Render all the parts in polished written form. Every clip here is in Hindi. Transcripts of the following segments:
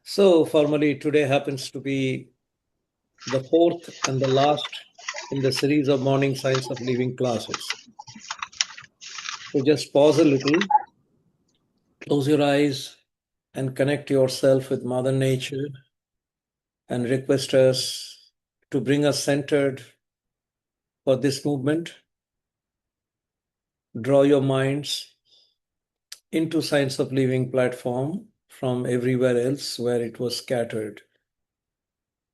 So, formally, today happens to be the fourth and the last in the series of morning science of living classes. So, just pause a little, close your eyes, and connect yourself with Mother Nature and request us to bring us centered for this movement. Draw your minds into Science of Living platform from everywhere else where it was scattered.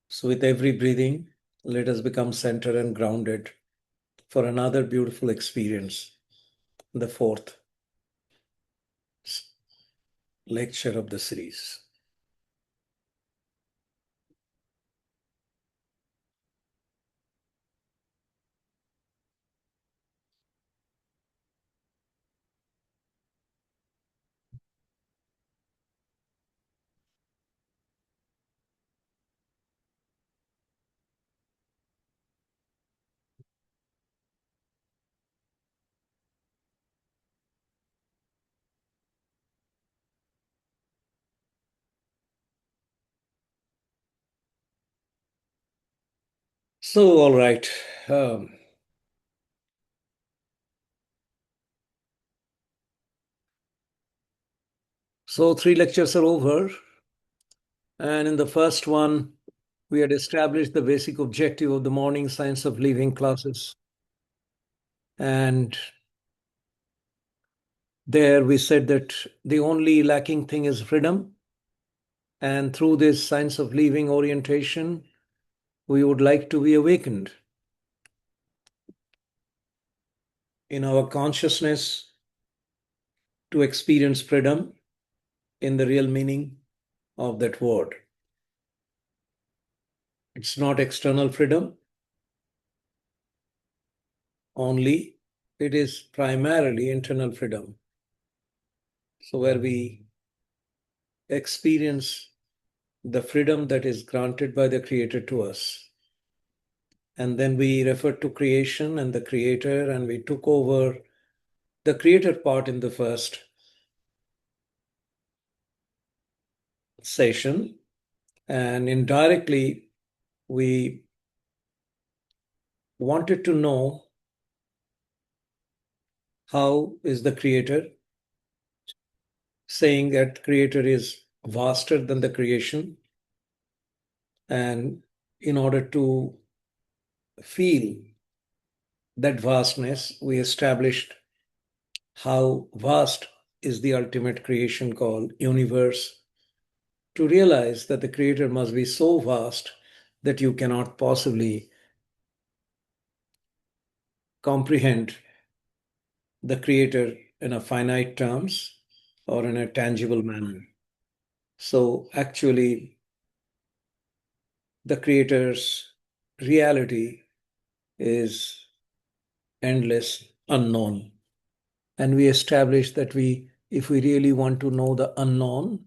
So, with every breathing, let us become centered and grounded for another beautiful experience, the fourth lecture of the series. So, all right. So, three lectures are over. And in the first one, we had established the basic objective of the morning science of living classes. And there we said that the only lacking thing is freedom. And through this science of living orientation, we would like to be awakened in our consciousness to experience freedom in the real meaning of that word. It's not external freedom only, it is primarily internal freedom. So, where we experience the freedom that is granted by the Creator to us. And then we refer to creation and the Creator, and we took over the Creator part in the first session. And indirectly, we wanted to know how is the Creator, saying that Creator is vaster than the creation. And in order to feel that vastness, we established how vast is the ultimate creation called universe, to realize that the Creator must be so vast that you cannot possibly comprehend the Creator in a finite terms or in a tangible manner. So actually, the Creator's reality is endless, unknown. And we established that if we really want to know the unknown,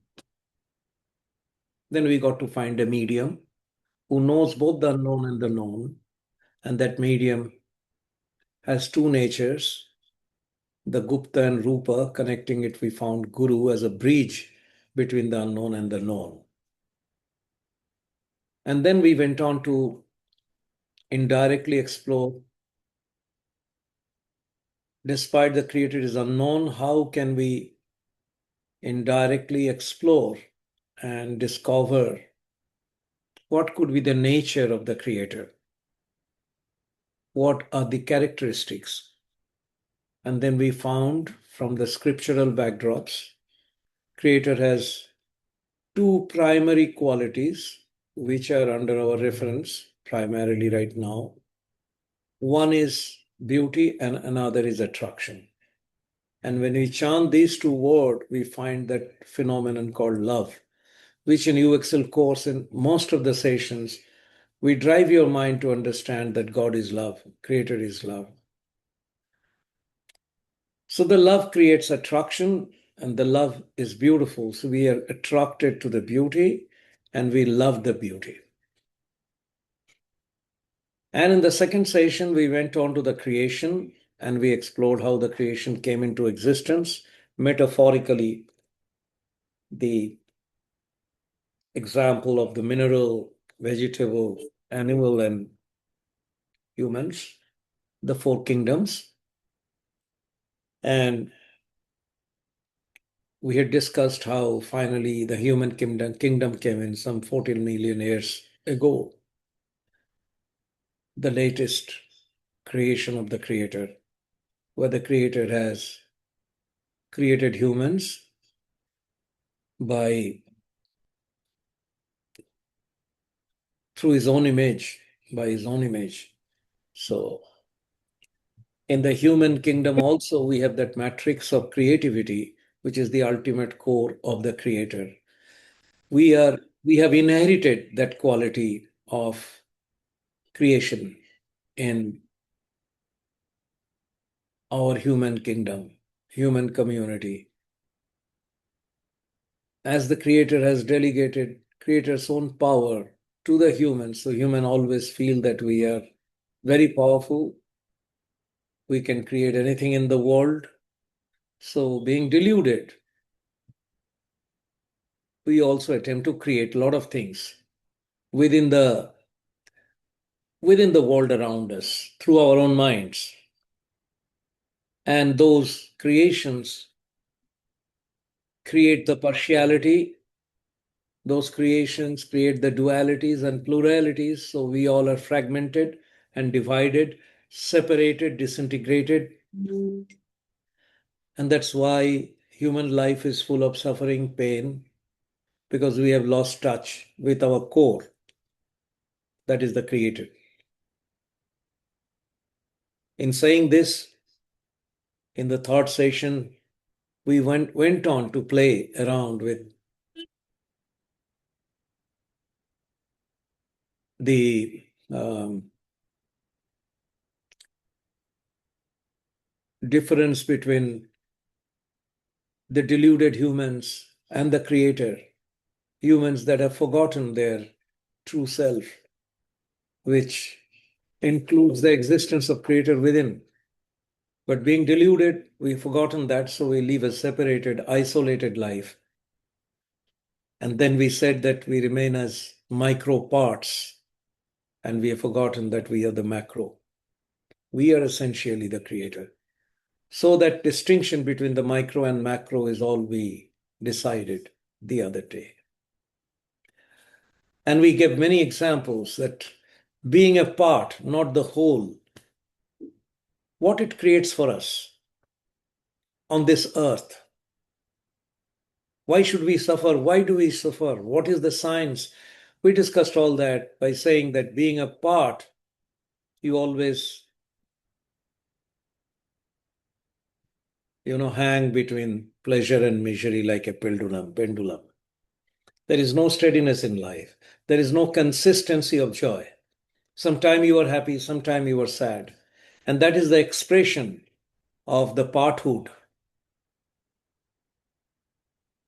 then we got to find a medium who knows both the unknown and the known. And that medium has two natures, the Gupta and Rupa. Connecting it, we found Guru as a bridge between the unknown and the known. And then we went on to indirectly explore, despite the Creator is unknown, how can we indirectly explore and discover what could be the nature of the Creator? What are the characteristics? And then we found from the scriptural backdrops, Creator has two primary qualities which are under our reference primarily right now. One is beauty and another is attraction. And when we chant these two words, we find that phenomenon called love, which in UXL course, in most of the sessions, we drive your mind to understand that God is love, Creator is love. So the love creates attraction, and the love is beautiful. So we are attracted to the beauty and we love the beauty. And in the second session, we went on to the creation and we explored how the creation came into existence. Metaphorically, the example of the mineral, vegetable, animal, and humans, the four kingdoms. And we had discussed how finally the human kingdom came in some 14 million years ago, the latest creation of the Creator, where the Creator has created humans by through his own image, by his own image. So in the human kingdom also we have that matrix of creativity, which is the ultimate core of the Creator. We have inherited that quality of creation in our human kingdom, human community. As the Creator has delegated Creator's own power to the humans, so human always feel that we are very powerful. We can create anything in the world. So being deluded, we also attempt to create a lot of things within the within the world around us through our own minds. And those creations create the partiality. Those creations create the dualities and pluralities. So we all are fragmented and divided, separated, disintegrated. And that's why human life is full of suffering, pain, because we have lost touch with our core, that is the Creator. In saying this, in the third session, we went on to play around with the difference between the deluded humans and the Creator, humans that have forgotten their true self, which includes the existence of Creator within. But being deluded, we've forgotten that, so we live a separated, isolated life. And then we said that we remain as micro parts, and we have forgotten that we are the macro. We are essentially the Creator. So that distinction between the micro and macro is all we decided the other day. And we gave many examples that being a part, not the whole, what it creates for us on this earth. Why should we suffer? Why do we suffer? What is the science? We discussed all that by saying that being a part, you always, hang between pleasure and misery like a pendulum. There is no steadiness in life. There is no consistency of joy. Sometime you are happy, sometime you are sad. And that is the expression of the parthood,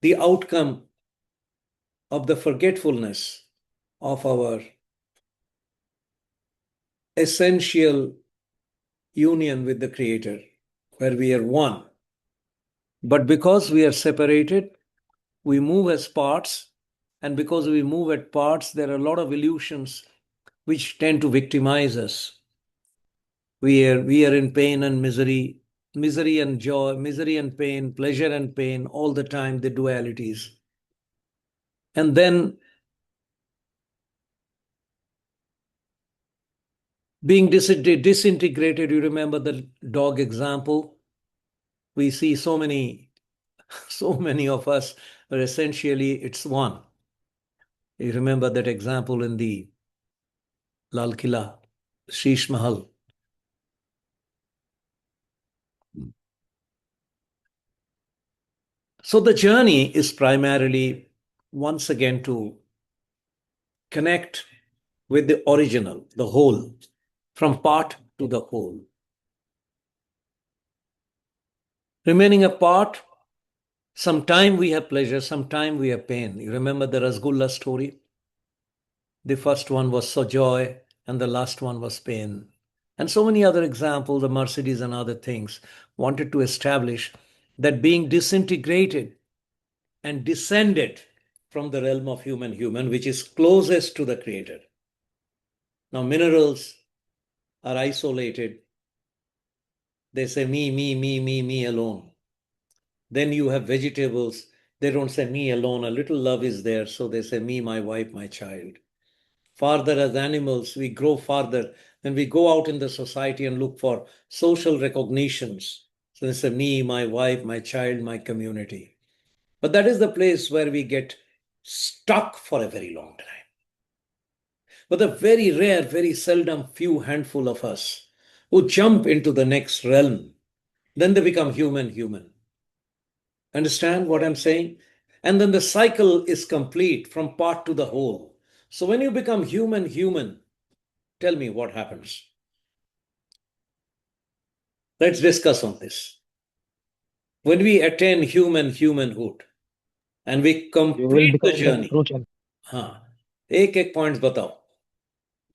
the outcome of the forgetfulness of our essential union with the Creator, where we are one. But because we are separated, we move as parts. And because we move at parts, there are a lot of illusions which tend to victimize us. We are in pain and misery, misery and joy, misery and pain, pleasure and pain, all the time, the dualities. And then being disintegrated, you remember the dog example? We see so many of us are essentially it's one. You remember that example in the Lal Killa, Sheesh Mahal. So the journey is primarily, once again, to connect with the original, the whole, from part to the whole. Remaining apart, sometime we have pleasure, sometime we have pain. You remember the Rasgulla story? The first one was so joy, and the last one was pain. And so many other examples, the Mercedes and other things, wanted to establish that being disintegrated and descended from the realm of human, which is closest to the creator. Now, minerals are isolated. They say me alone. Then you have vegetables. They don't say me alone. A little love is there. So they say me, my wife, my child. Farther as animals, we grow farther. When we go out in the society and look for social recognitions, so they say me, my wife, my child, my community. But that is the place where we get stuck for a very long time. But the very rare, very seldom few handful of us who jump into the next realm, then they become human. Understand what I'm saying? And then the cycle is complete from part to the whole. So when you become human, tell me what happens. Let's discuss on this. When we attain humanhood and we You will complete the become the journey, true champion. हाँ, एक एक पॉइंट्स बताओ,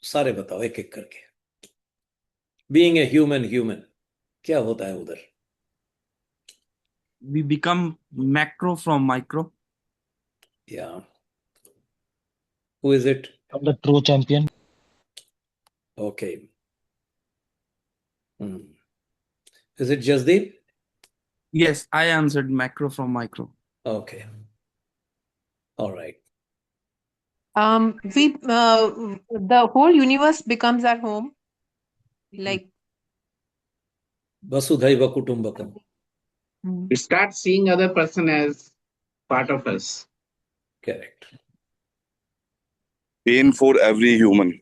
सारे बताओ एक एक करके. बीइंग ए ह्यूमन, क्या होता है उधर? We become macro from micro. Yeah. Who is it? Become the true champion. Okay. Is it Jasdeep? Yes, I answered macro from micro. Okay. All right. The whole universe becomes our home. Like, Vasudhaiva Kutumbakam. We start seeing other person as part of us. Correct. Pain for every human.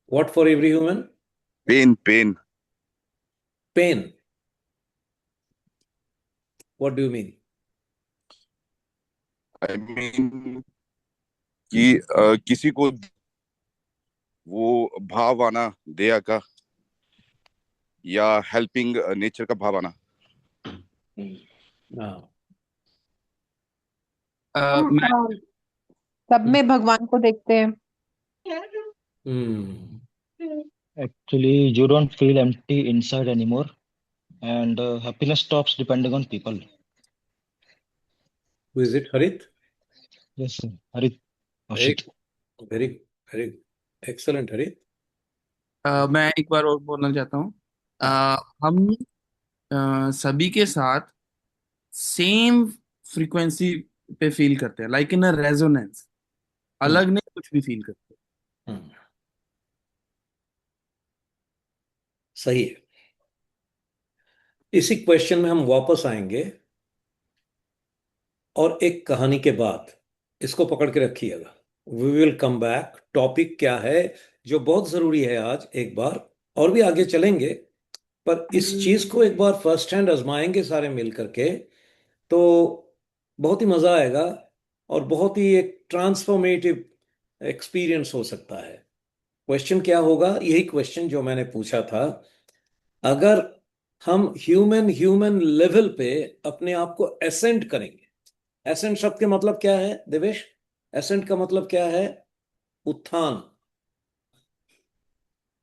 What for every human? Pain. Pain. What do you mean? I mean कि किसी को वो भाव आना दया का या हेल्पिंग नेचर का भाव आना. हाँ. हम सब में भगवान को देखते हैं. Actually, you don't feel empty inside anymore, and happiness stops depending on people. Who is it? Harit? Yes, sir. Harit, Kaushik. Very, very excellent, Harit. मैं एक बार और बोलना चाहता हूँ. हम सभी के साथ सेम फ्रीक्वेंसी पे फील करते हैं, लाइक इन अ रेजोनेंस. अलग नहीं कुछ भी फील करते हैं. सही है. इसी क्वेश्चन में हम वापस आएंगे और एक कहानी के बाद इसको पकड़ के रखिएगा. We will come back. Topic क्या है जो बहुत जरूरी है आज, एक बार और भी आगे चलेंगे, पर इस चीज को एक बार फर्स्ट हैंड आजमाएंगे सारे मिल करके तो बहुत ही मजा आएगा और बहुत ही एक ट्रांसफॉर्मेटिव एक्सपीरियंस हो सकता है. क्वेश्चन क्या होगा? यही क्वेश्चन जो मैंने पूछा था. अगर हम ह्यूमन लेवल पे अपने आप को एसेंट करेंगे. एसेंट शब्द के मतलब क्या है देवेश? एसेंट का मतलब क्या है? उत्थान.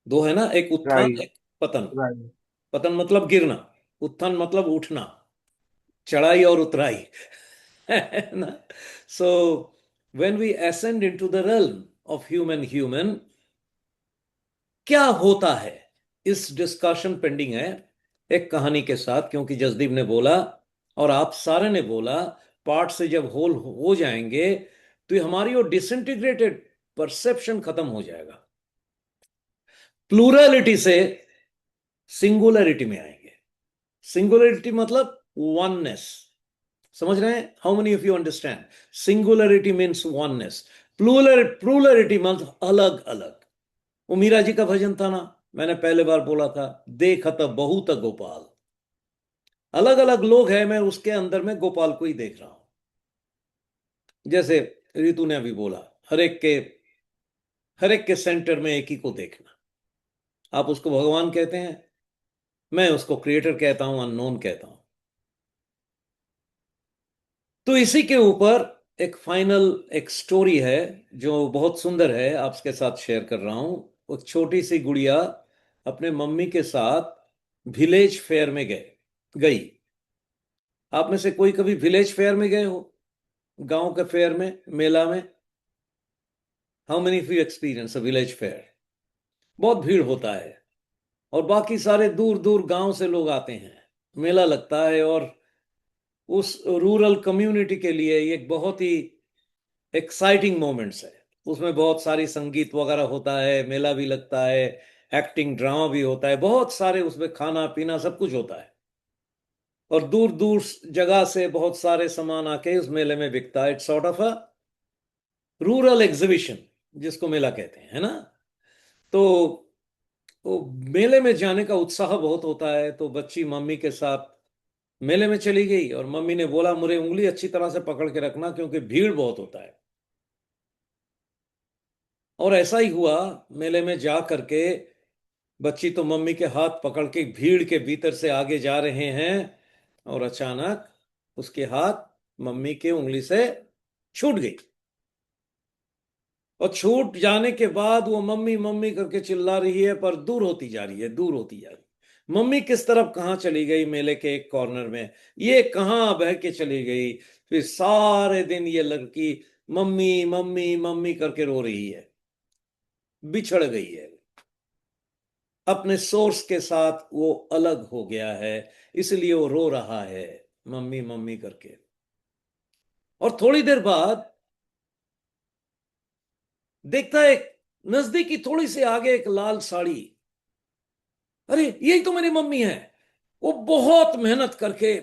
दो है ना, एक उत्थान Right. एक पतन. Right. पतन मतलब गिरना, उत्थान मतलब उठना, चढ़ाई और उतराई है ना. So when we ascend into the realm of human, क्या होता है? इस डिस्कशन पेंडिंग है एक कहानी के साथ, क्योंकि जसदीप ने बोला और आप सारे ने बोला पार्ट से जब होल हो जाएंगे तो ये हमारी वो डिसइंटीग्रेटेड परसेप्शन खत्म हो जाएगा. प्लूरलिटी से सिंगुलरिटी में आएंगे. सिंगुलरिटी मतलब वननेस. समझ रहे हैं? How many of you understand? Singularity means oneness. Plurality मतलब अलग अलग. वो मीरा जी का भजन था ना, मैंने पहले बार बोला था, देखत बहुत गोपाल. अलग अलग लोग हैं, मैं उसके अंदर में गोपाल को ही देख रहा हूं. जैसे रितु ने अभी बोला, हर एक के सेंटर में एक ही को देखना. आप उसको भगवान कहते हैं, मैं उसको क्रिएटर कहता हूं, अननोन कहता हूं. तो इसी के ऊपर एक फाइनल एक स्टोरी है जो बहुत सुंदर है, आपके साथ शेयर कर रहा हूं. एक छोटी सी गुड़िया अपने मम्मी के साथ विलेज फेयर में गई. आप में से कोई कभी विलेज फेयर में गए हो, गांव के फेयर में, मेला में? How many of you experience a village fair? बहुत भीड़ होता है और बाकी सारे दूर दूर गांव से लोग आते हैं, मेला लगता है, और उस रूरल कम्युनिटी के लिए ये एक बहुत ही एक्साइटिंग मोमेंट्स है। उसमें बहुत सारी संगीत वगैरह होता है, मेला भी लगता है, एक्टिंग ड्रामा भी होता है, बहुत सारे उसमें खाना पीना सब कुछ होता है, और दूर दूर जगह से बहुत सारे सामान आके उस मेले में बिकता है। It's sort of a rural exhibition जिसको मेला कहते हैं, है ना? तो वो मेले में जाने का उत्साह बहुत होता है। तो बच्ची मम्मी के साथ मेले में चली गई और मम्मी ने बोला मुझे उंगली अच्छी तरह से पकड़ के रखना क्योंकि भीड़ बहुत होता है। और ऐसा ही हुआ, मेले में जा करके बच्ची तो मम्मी के हाथ पकड़ के भीड़ के भीतर से आगे जा रहे हैं, और अचानक उसके हाथ मम्मी के उंगली से छूट गई। और छूट जाने के बाद वो मम्मी मम्मी करके चिल्ला रही है, पर दूर होती जा रही है, दूर होती जा रही है। मम्मी किस तरफ कहाँ चली गई, मेले के एक कॉर्नर में, ये कहाँ बह के चली गई। फिर सारे दिन ये लड़की मम्मी मम्मी मम्मी करके रो रही है, बिछड़ गई है, अपने सोर्स के साथ वो अलग हो गया है, इसलिए वो रो रहा है मम्मी मम्मी करके। और थोड़ी देर बाद देखता है नजदीकी थोड़ी सी आगे एक लाल साड़ी, अरे यही तो मेरी मम्मी है। वो बहुत मेहनत करके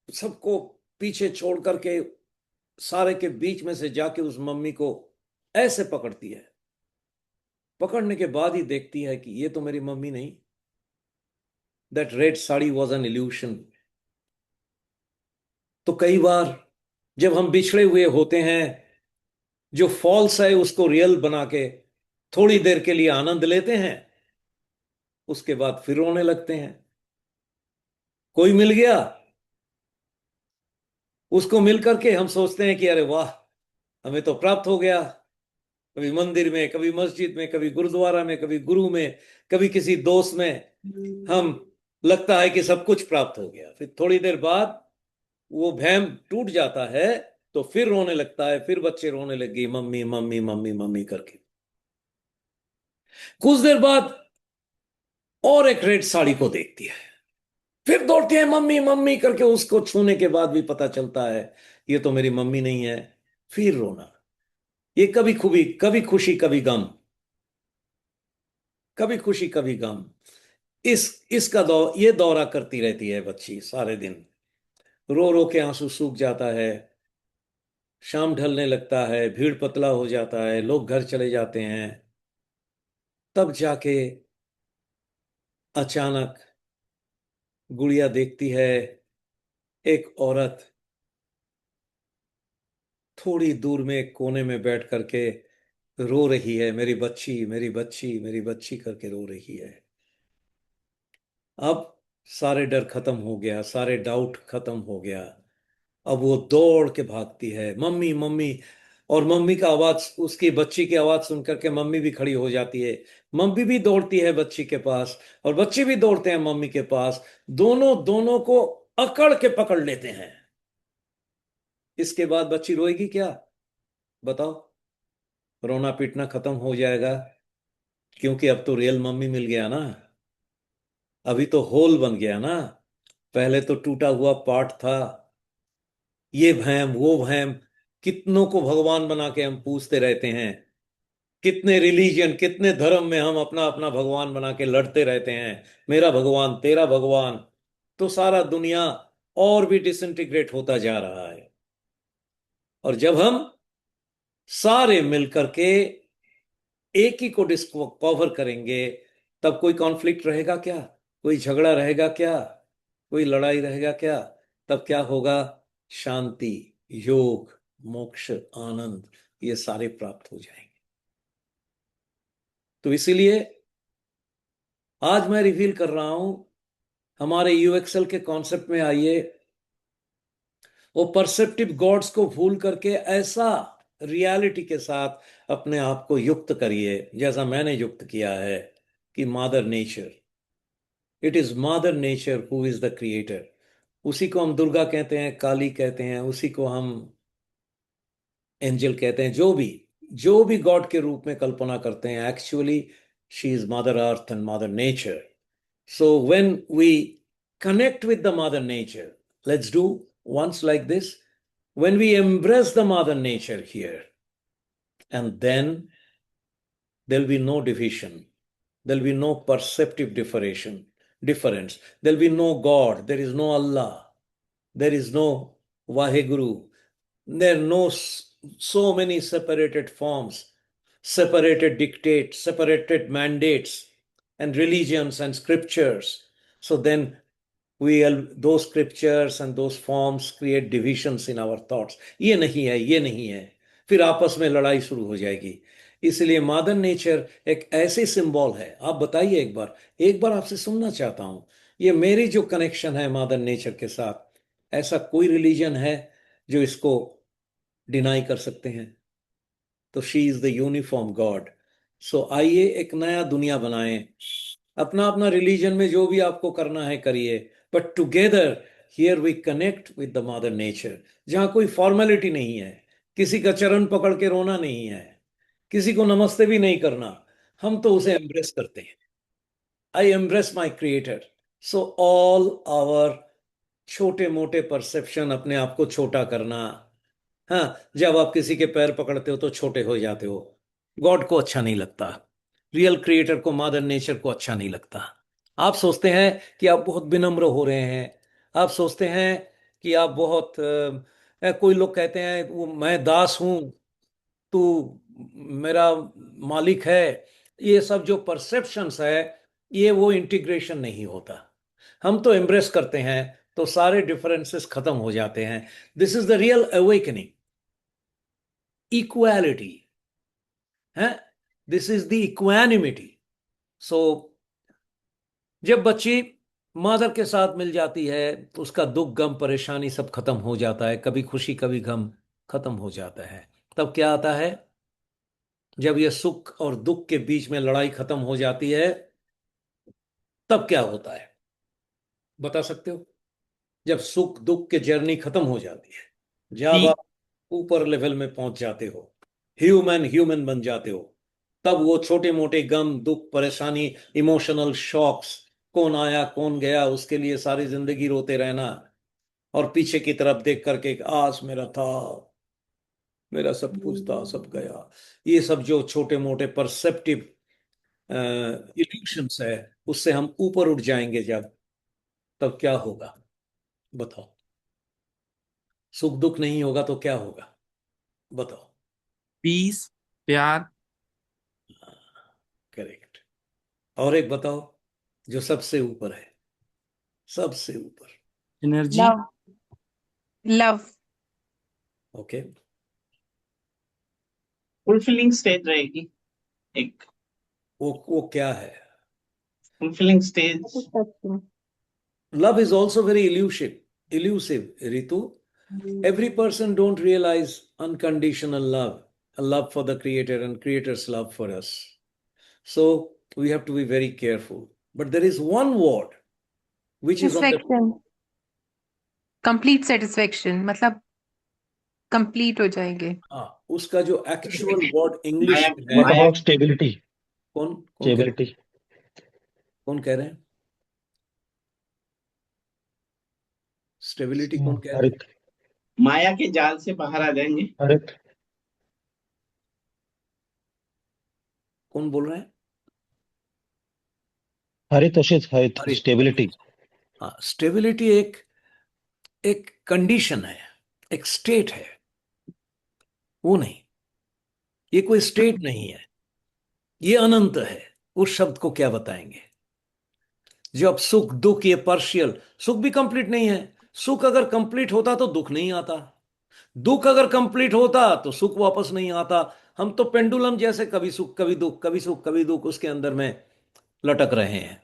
सबको पीछे छोड़ करके सारे के बीच में से जाके उस मम्मी को ऐसे पकड़ती है। पकड़ने के बाद ही देखती है कि ये तो मेरी मम्मी नहीं, that red sari was an illusion. तो कई बार जब हम बिछड़े हुए होते हैं, जो फॉल्स है उसको रियल बना के थोड़ी देर के लिए आनंद लेते हैं, उसके बाद फिर रोने लगते हैं। कोई मिल गया, उसको मिल करके हम सोचते हैं कि अरे वाह, हमें तो प्राप्त हो गया। कभी मंदिर में, कभी मस्जिद में, कभी गुरुद्वारा में, कभी गुरु में, कभी किसी दोस्त में, हम लगता है कि सब कुछ प्राप्त हो गया। फिर थोड़ी देर बाद वो भैम टूट जाता है, तो फिर रोने लगता है, फिर बच्चे रोने लग गई मम्मी मम्मी मम्मी मम्मी करके। कुछ देर बाद और एक रेड साड़ी को देखती है, फिर दौड़ती है मम्मी मम्मी करके, उसको छूने के बाद भी पता चलता है ये तो मेरी मम्मी नहीं है। फिर रोना। ये कभी खुबी, कभी खुशी कभी गम, कभी खुशी कभी गम, इसका ये दौरा करती रहती है बच्ची सारे दिन। रो रो के आंसू सूख जाता है, शाम ढलने लगता है, भीड़ पतला हो जाता है, लोग घर चले जाते हैं। तब जाके अचानक गुड़िया देखती है एक औरत थोड़ी दूर में एक कोने में बैठ करके रो रही है, मेरी बच्ची मेरी बच्ची मेरी बच्ची करके रो रही है। अब सारे डर खत्म हो गया, सारे डाउट खत्म हो गया। अब वो दौड़ के भागती है मम्मी मम्मी, और मम्मी का आवाज, उसकी बच्ची की आवाज सुन करके मम्मी भी खड़ी हो जाती है। मम्मी भी दौड़ती है बच्ची के पास, और बच्चे भी दौड़ते हैं मम्मी के पास। दोनों दोनों को अकड़ के पकड़ लेते हैं। इसके बाद बच्ची रोएगी क्या, बताओ? रोना पीटना खत्म हो जाएगा, क्योंकि अब तो रियल मम्मी मिल गया ना। अभी तो होल बन गया ना, पहले तो टूटा हुआ पार्ट था। ये वहम वो वहम, कितनों को भगवान बना के हम पूछते रहते हैं, कितने रिलीजन, कितने धर्म में हम अपना अपना भगवान बना के लड़ते रहते हैं, मेरा भगवान तेरा भगवान। तो सारा दुनिया और भी डिसइंटीग्रेट होता जा रहा है। और जब हम सारे मिलकर के एक ही को डिस्कवर करेंगे, तब कोई कॉन्फ्लिक्ट रहेगा क्या, कोई झगड़ा रहेगा क्या, कोई लड़ाई रहेगा क्या? तब क्या होगा? शांति, योग, मोक्ष, आनंद, ये सारे प्राप्त हो जाएंगे। तो इसीलिए आज मैं रिवील कर रहा हूं, हमारे यूएक्सएल के कॉन्सेप्ट में आइए। वो परसेप्टिव गॉड्स को भूल करके ऐसा रियलिटी के साथ अपने आप को युक्त करिए, जैसा मैंने युक्त किया है, कि mother nature, it is mother nature who is the creator. उसी को हम दुर्गा कहते हैं, काली कहते हैं, उसी को हम एंजल कहते हैं, जो भी गॉड के रूप में कल्पना करते हैं, actually she is mother earth and mother nature. So when we connect with the mother nature, let's do once like this. When we embrace the mother nature here, and then there'll be no division, there'll be no perceptive difference. There'll be no God, there is no Allah, there is no Vaheguru, there are no so many separated forms, separated dictates, separated mandates, and religions and scriptures. So then those scriptures and those forms create divisions in our thoughts. ये नहीं है, ये नहीं है, फिर आपस में लड़ाई शुरू हो जाएगी. इसलिए मदर नेचर एक ऐसी सिंबल है. आप बताइए एक बार आपसे सुनना चाहता हूं, ये मेरी जो कनेक्शन है मदर नेचर के साथ, ऐसा कोई रिलीजन है जो इसको डिनाई कर सकते हैं? तो she is the uniform god. So आइए एक नया दुनिया बनाएं. अपना अपना रिलीजन में जो भी आपको करना है करिए, but together here we connect with the mother nature, जहां कोई फॉर्मेलिटी नहीं है, किसी का चरण पकड़ के रोना नहीं है, किसी को नमस्ते भी नहीं करना. हम तो उसे एम्ब्रेस करते हैं. I embrace my creator. So all our छोटे मोटे परसेप्शन, अपने आप को छोटा करना. हाँ, जब आप किसी के पैर पकड़ते हो तो छोटे हो जाते हो. गॉड को अच्छा नहीं लगता, रियल क्रिएटर को, मदर नेचर को अच्छा नहीं लगता. आप सोचते हैं कि आप बहुत विनम्र हो रहे हैं, आप सोचते हैं कि आप बहुत कोई लोग कहते हैं वो मैं दास हूं, तू मेरा मालिक है. ये सब जो परसेप्शंस है, ये वो इंटीग्रेशन नहीं होता. हम तो एम्ब्रेस करते हैं तो सारे डिफरेंसेस खत्म हो जाते हैं. This is the real awakening. Equality है, दिस इज द इक्वानिमिटी. सो जब बच्ची मदर के साथ मिल जाती है तो उसका दुख गम परेशानी सब खत्म हो जाता है, कभी खुशी कभी गम खत्म हो जाता है. तब क्या आता है? जब ये सुख और दुख के बीच में लड़ाई खत्म हो जाती है, तब क्या होता है बता सकते हो? जब सुख दुख के जर्नी खत्म हो जाती है, जब आप ऊपर लेवल में पहुंच जाते हो, ह्यूमन बन जाते हो, तब वो छोटे मोटे गम दुख परेशानी इमोशनल शॉक्स, कौन आया कौन गया, उसके लिए सारी जिंदगी रोते रहना, और पीछे की तरफ देख करके आज मेरा था, मेरा सब कुछ था, सब गया. ये सब जो छोटे मोटे परसेप्टिव इल्यूशंस है, उससे हम ऊपर उठ जाएंगे जब, तब क्या होगा बताओ? सुख दुख नहीं होगा तो क्या होगा बताओ? पीस, प्यार. करेक्ट. और एक बताओ जो सबसे ऊपर है, सबसे ऊपर. Energy. Love. Love. Okay. Fulfilling stage रहेगी एक. वो क्या है? Fulfilling stage. Satisfaction. Love is also very elusive, Ritu. Every person don't realize unconditional love, a love for the creator and creator's love for us. So we have to be very careful. But there is one word which is on the Satisfaction. Complete satisfaction. मतलब complete हो जाएंगे. उसका जो एक्चुअल वर्ड इंग्लिश में What है, about stability? कौन कौन कह Stability. कौन कह रहे हैं? स्टेबिलिटी कौन कह रहे हैं? हरित. माया के जाल से बाहर आ जाएंगे. हरित. कौन बोल रहे हैं? हरित अशित. हरित. हरित. Stability. हाँ, स्टेबिलिटी एक एक कंडीशन है, एक स्टेट है, वो नहीं. ये कोई स्टेट नहीं है, ये अनंत है. उस शब्द को क्या बताएंगे? जब सुख दुख, ये पार्शियल, सुख भी कंप्लीट नहीं है. सुख अगर कंप्लीट होता तो दुख नहीं आता, दुख अगर कंप्लीट होता तो सुख वापस नहीं आता. हम तो पेंडुलम जैसे कभी सुख कभी दुख, कभी सुख कभी दुख, उसके अंदर में लटक रहे हैं.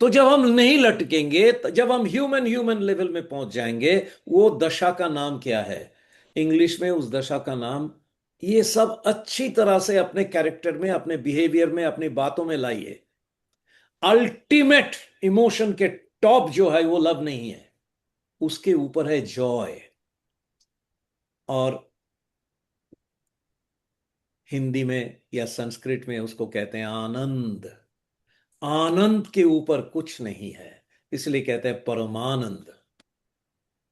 तो जब हम नहीं लटकेंगे, जब हम ह्यूमन लेवल में पहुंच जाएंगे, वो दशा का नाम क्या है? इंग्लिश में उस दशा का नाम, ये सब अच्छी तरह से अपने कैरेक्टर में, अपने बिहेवियर में, अपनी बातों में लाइए. अल्टीमेट इमोशन के टॉप जो है वो लव नहीं है. उसके ऊपर है जॉय, और हिंदी में या संस्कृत में उसको कहते हैं आनंद। आनंद के ऊपर कुछ नहीं है, इसलिए कहते हैं परमानंद।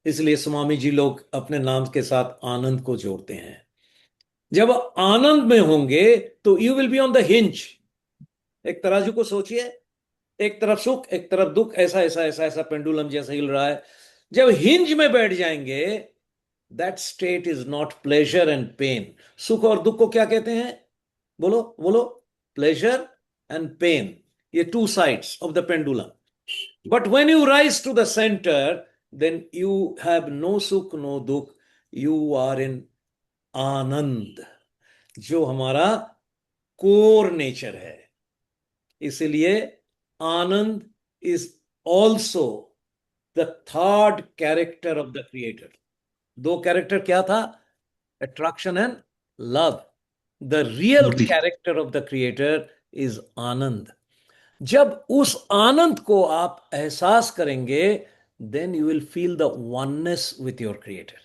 इसलिए स्वामी जी लोग अपने नाम के साथ आनंद को जोड़ते हैं। जब आनंद में होंगे तो you will be on the hinge. एक तराजू को सोचिए, एक तरफ सुख एक तरफ दुख, ऐसा ऐसा ऐसा ऐसा पेंडुलम जैसा हिल रहा है। जब हिंज में बैठ जाएंगे, that state is not pleasure and pain. सुख और दुख को क्या कहते हैं? बोलो बोलो। प्लेजर एंड पेन, ये two sides of the pendulum. But when you rise to the center, then you have no sukh no dukh, you are in anand, जो हमारा कोर नेचर है। इसलिए anand is also the third character of the creator. दो कैरेक्टर क्या था? Attraction and love. The real character of the creator is anand. जब उस आनंद को आप एहसास करेंगे, then you will feel the oneness with your creator.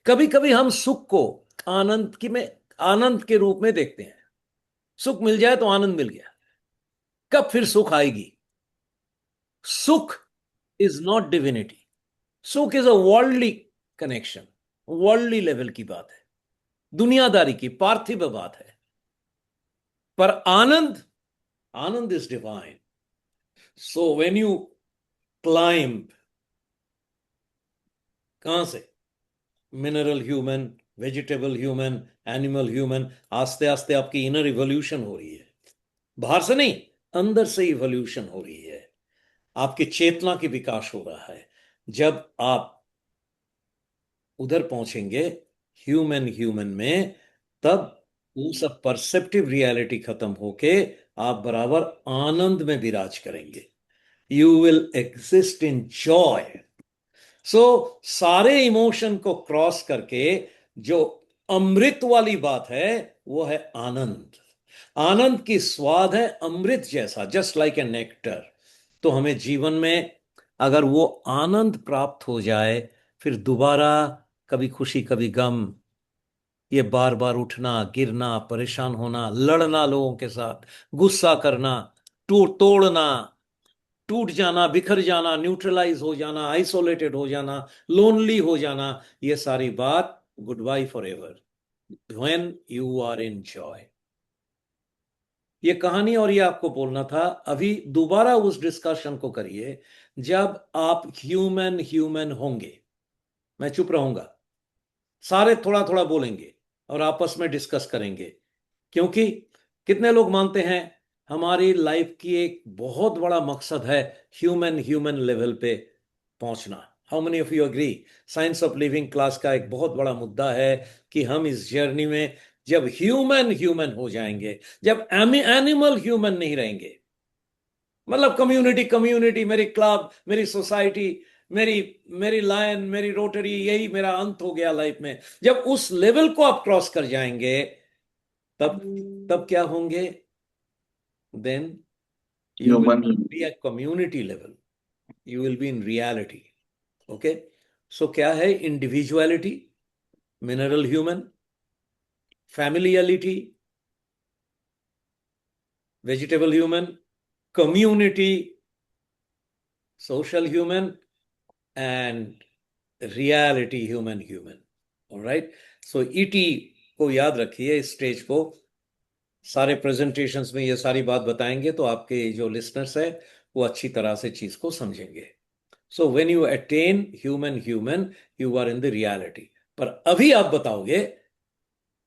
कभी कभी हम सुख को आनंद के रूप में देखते हैं। सुख मिल जाए तो आनंद मिल गया, कब फिर सुख आएगी? Sukh is not divinity. Sukh is a worldly connection, worldly level की बात है, दुनियादारी की पार्थिव बात है। पर anand is divine. So when you climb, कहां से? Mineral human, vegetable human, animal human, आस्ते आस्ते आपकी इनर इवोल्यूशन हो रही है। बाहर से नहीं, अंदर से इवोल्यूशन हो रही है। आपकी चेतना की विकास हो रहा है। जब आप उधर पहुंचेंगे ह्यूमन में, तब वो सब परसेप्टिव रियलिटी खत्म होके आप बराबर आनंद में विराज करेंगे। You will exist in joy. So सारे इमोशन को क्रॉस करके जो अमृत वाली बात है, वो है आनंद। आनंद की स्वाद है अमृत जैसा, जस्ट लाइक ए नेक्टर। तो हमें जीवन में अगर वो आनंद प्राप्त हो जाए, फिर दोबारा कभी खुशी कभी गम, ये बार बार उठना गिरना, परेशान होना, लड़ना लोगों के साथ, गुस्सा करना, तोड़ना, टूट जाना, बिखर जाना, न्यूट्रलाइज हो जाना, आइसोलेटेड हो जाना, लोनली हो जाना, ये सारी बात goodbye forever when you are in joy. ये कहानी और ये आपको बोलना था। अभी दोबारा उस डिस्कशन को करिए जब आप ह्यूमन होंगे। मैं चुप रहूंगा, सारे थोड़ा थोड़ा बोलेंगे और आपस में डिस्कस करेंगे। क्योंकि कितने लोग मानते हैं हमारी लाइफ की एक बहुत बड़ा मकसद है ह्यूमन लेवल पे पहुंचना? How many of you agree? Science of living class का एक बहुत बड़ा मुद्दा है कि हम इस जर्नी में जब ह्यूमन हो जाएंगे, जब एनिमल ह्यूमन नहीं रहेंगे, मतलब कम्युनिटी, मेरी क्लब, मेरी सोसाइटी, मेरी मेरी लायन, मेरी रोटरी, यही मेरा अंत हो गया लाइफ में। जब उस लेवल को आप क्रॉस कर जाएंगे, तब क्या होंगे? Then you will Human. not be at community level, you will be in reality. Okay, so क्या है individuality, mineral human, familiality, vegetable human, community, social human, and reality human. Alright, so ET को याद रखिए। इस स्टेज को सारे प्रेजेंटेशंस में ये सारी बात बताएंगे तो आपके जो लिसनर्स है वो अच्छी तरह से चीज को समझेंगे। So when you attain human, you are in the reality. पर अभी आप बताओगे,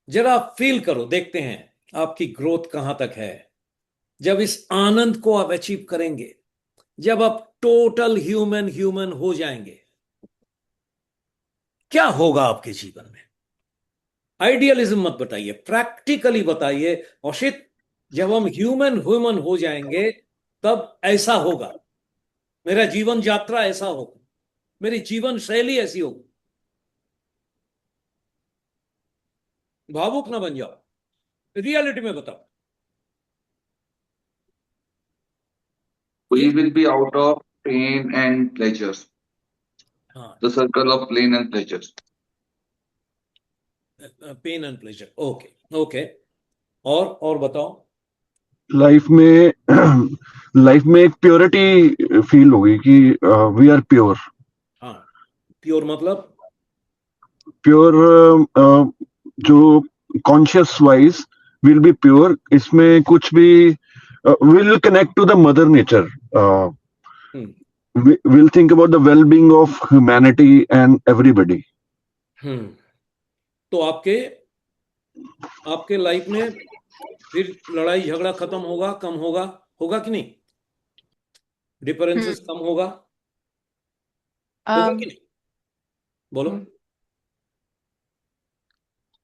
जरा आप फील करो, देखते हैं आपकी ग्रोथ कहां तक है। जब इस आनंद को आप अचीव करेंगे, जब आप टोटल ह्यूमन हो जाएंगे, क्या होगा आपके जीवन में? आइडियलिज्म मत बताइए, प्रैक्टिकली बताइए। औषित, जब हम ह्यूमन हो जाएंगे, तब ऐसा होगा, मेरा जीवन यात्रा ऐसा होगा, मेरी जीवन शैली ऐसी होगी। भावुक ना बन जाओ, रियलिटी में बताओ। We will be out of pain and pleasures. हाँ, The circle of pain and pleasure. Pain and pleasure. Okay, okay. और बताओ। लाइफ में लाइफ में एक प्योरिटी फील होगी कि वी आर प्योर। हाँ, प्योर मतलब प्योर जो conscious wise will be pure, इसमें कुछ भी will connect to the mother nature, will think about the well being of humanity and everybody. तो आपके आपके लाइफ में फिर लड़ाई झगड़ा खत्म होगा, कम होगा, होगा कि नहीं? डिफरेंसेस कम होगा कि नहीं? बोलो।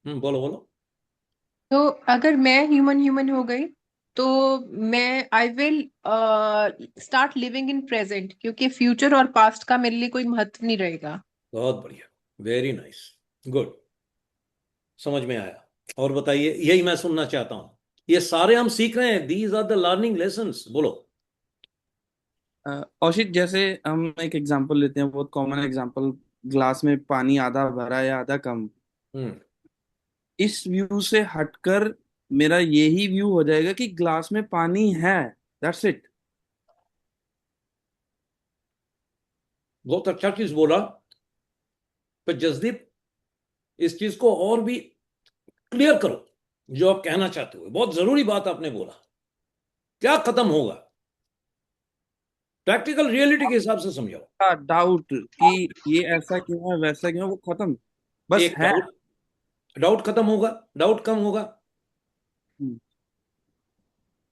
बोलो बोलो। तो अगर मैं ह्यूमन हो गई तो मैं I will start living in present, क्योंकि फ्यूचर और पास्ट का मेरे लिए कोई महत्व नहीं रहेगा। बहुत बढ़िया, वेरी नाइस, गुड, समझ में आया। और बताइए, यही मैं सुनना चाहता हूं। ये सारे हम सीख रहे हैं, these are the learning lessons. बोलो। औशिक, जैसे हम एक एग्जांपल लेते हैं, बहुत कॉमन एग्जांपल, ग्लास में पानी आधा भरा या आधा कम। इस व्यू से हटकर मेरा यही व्यू हो जाएगा कि ग्लास में पानी है, दैट्स इट। बहुत अच्छा चीज बोला। पर जसदीप, इस चीज को और भी क्लियर करो, जो आप कहना चाहते हो। बहुत जरूरी बात आपने बोला। क्या खत्म होगा? प्रैक्टिकल रियलिटी के हिसाब से समझाओ। डाउट कि ये ऐसा क्यों है, वैसा क्यों है, वो खत्म बस एक है। डाउट खत्म होगा, डाउट कम होगा।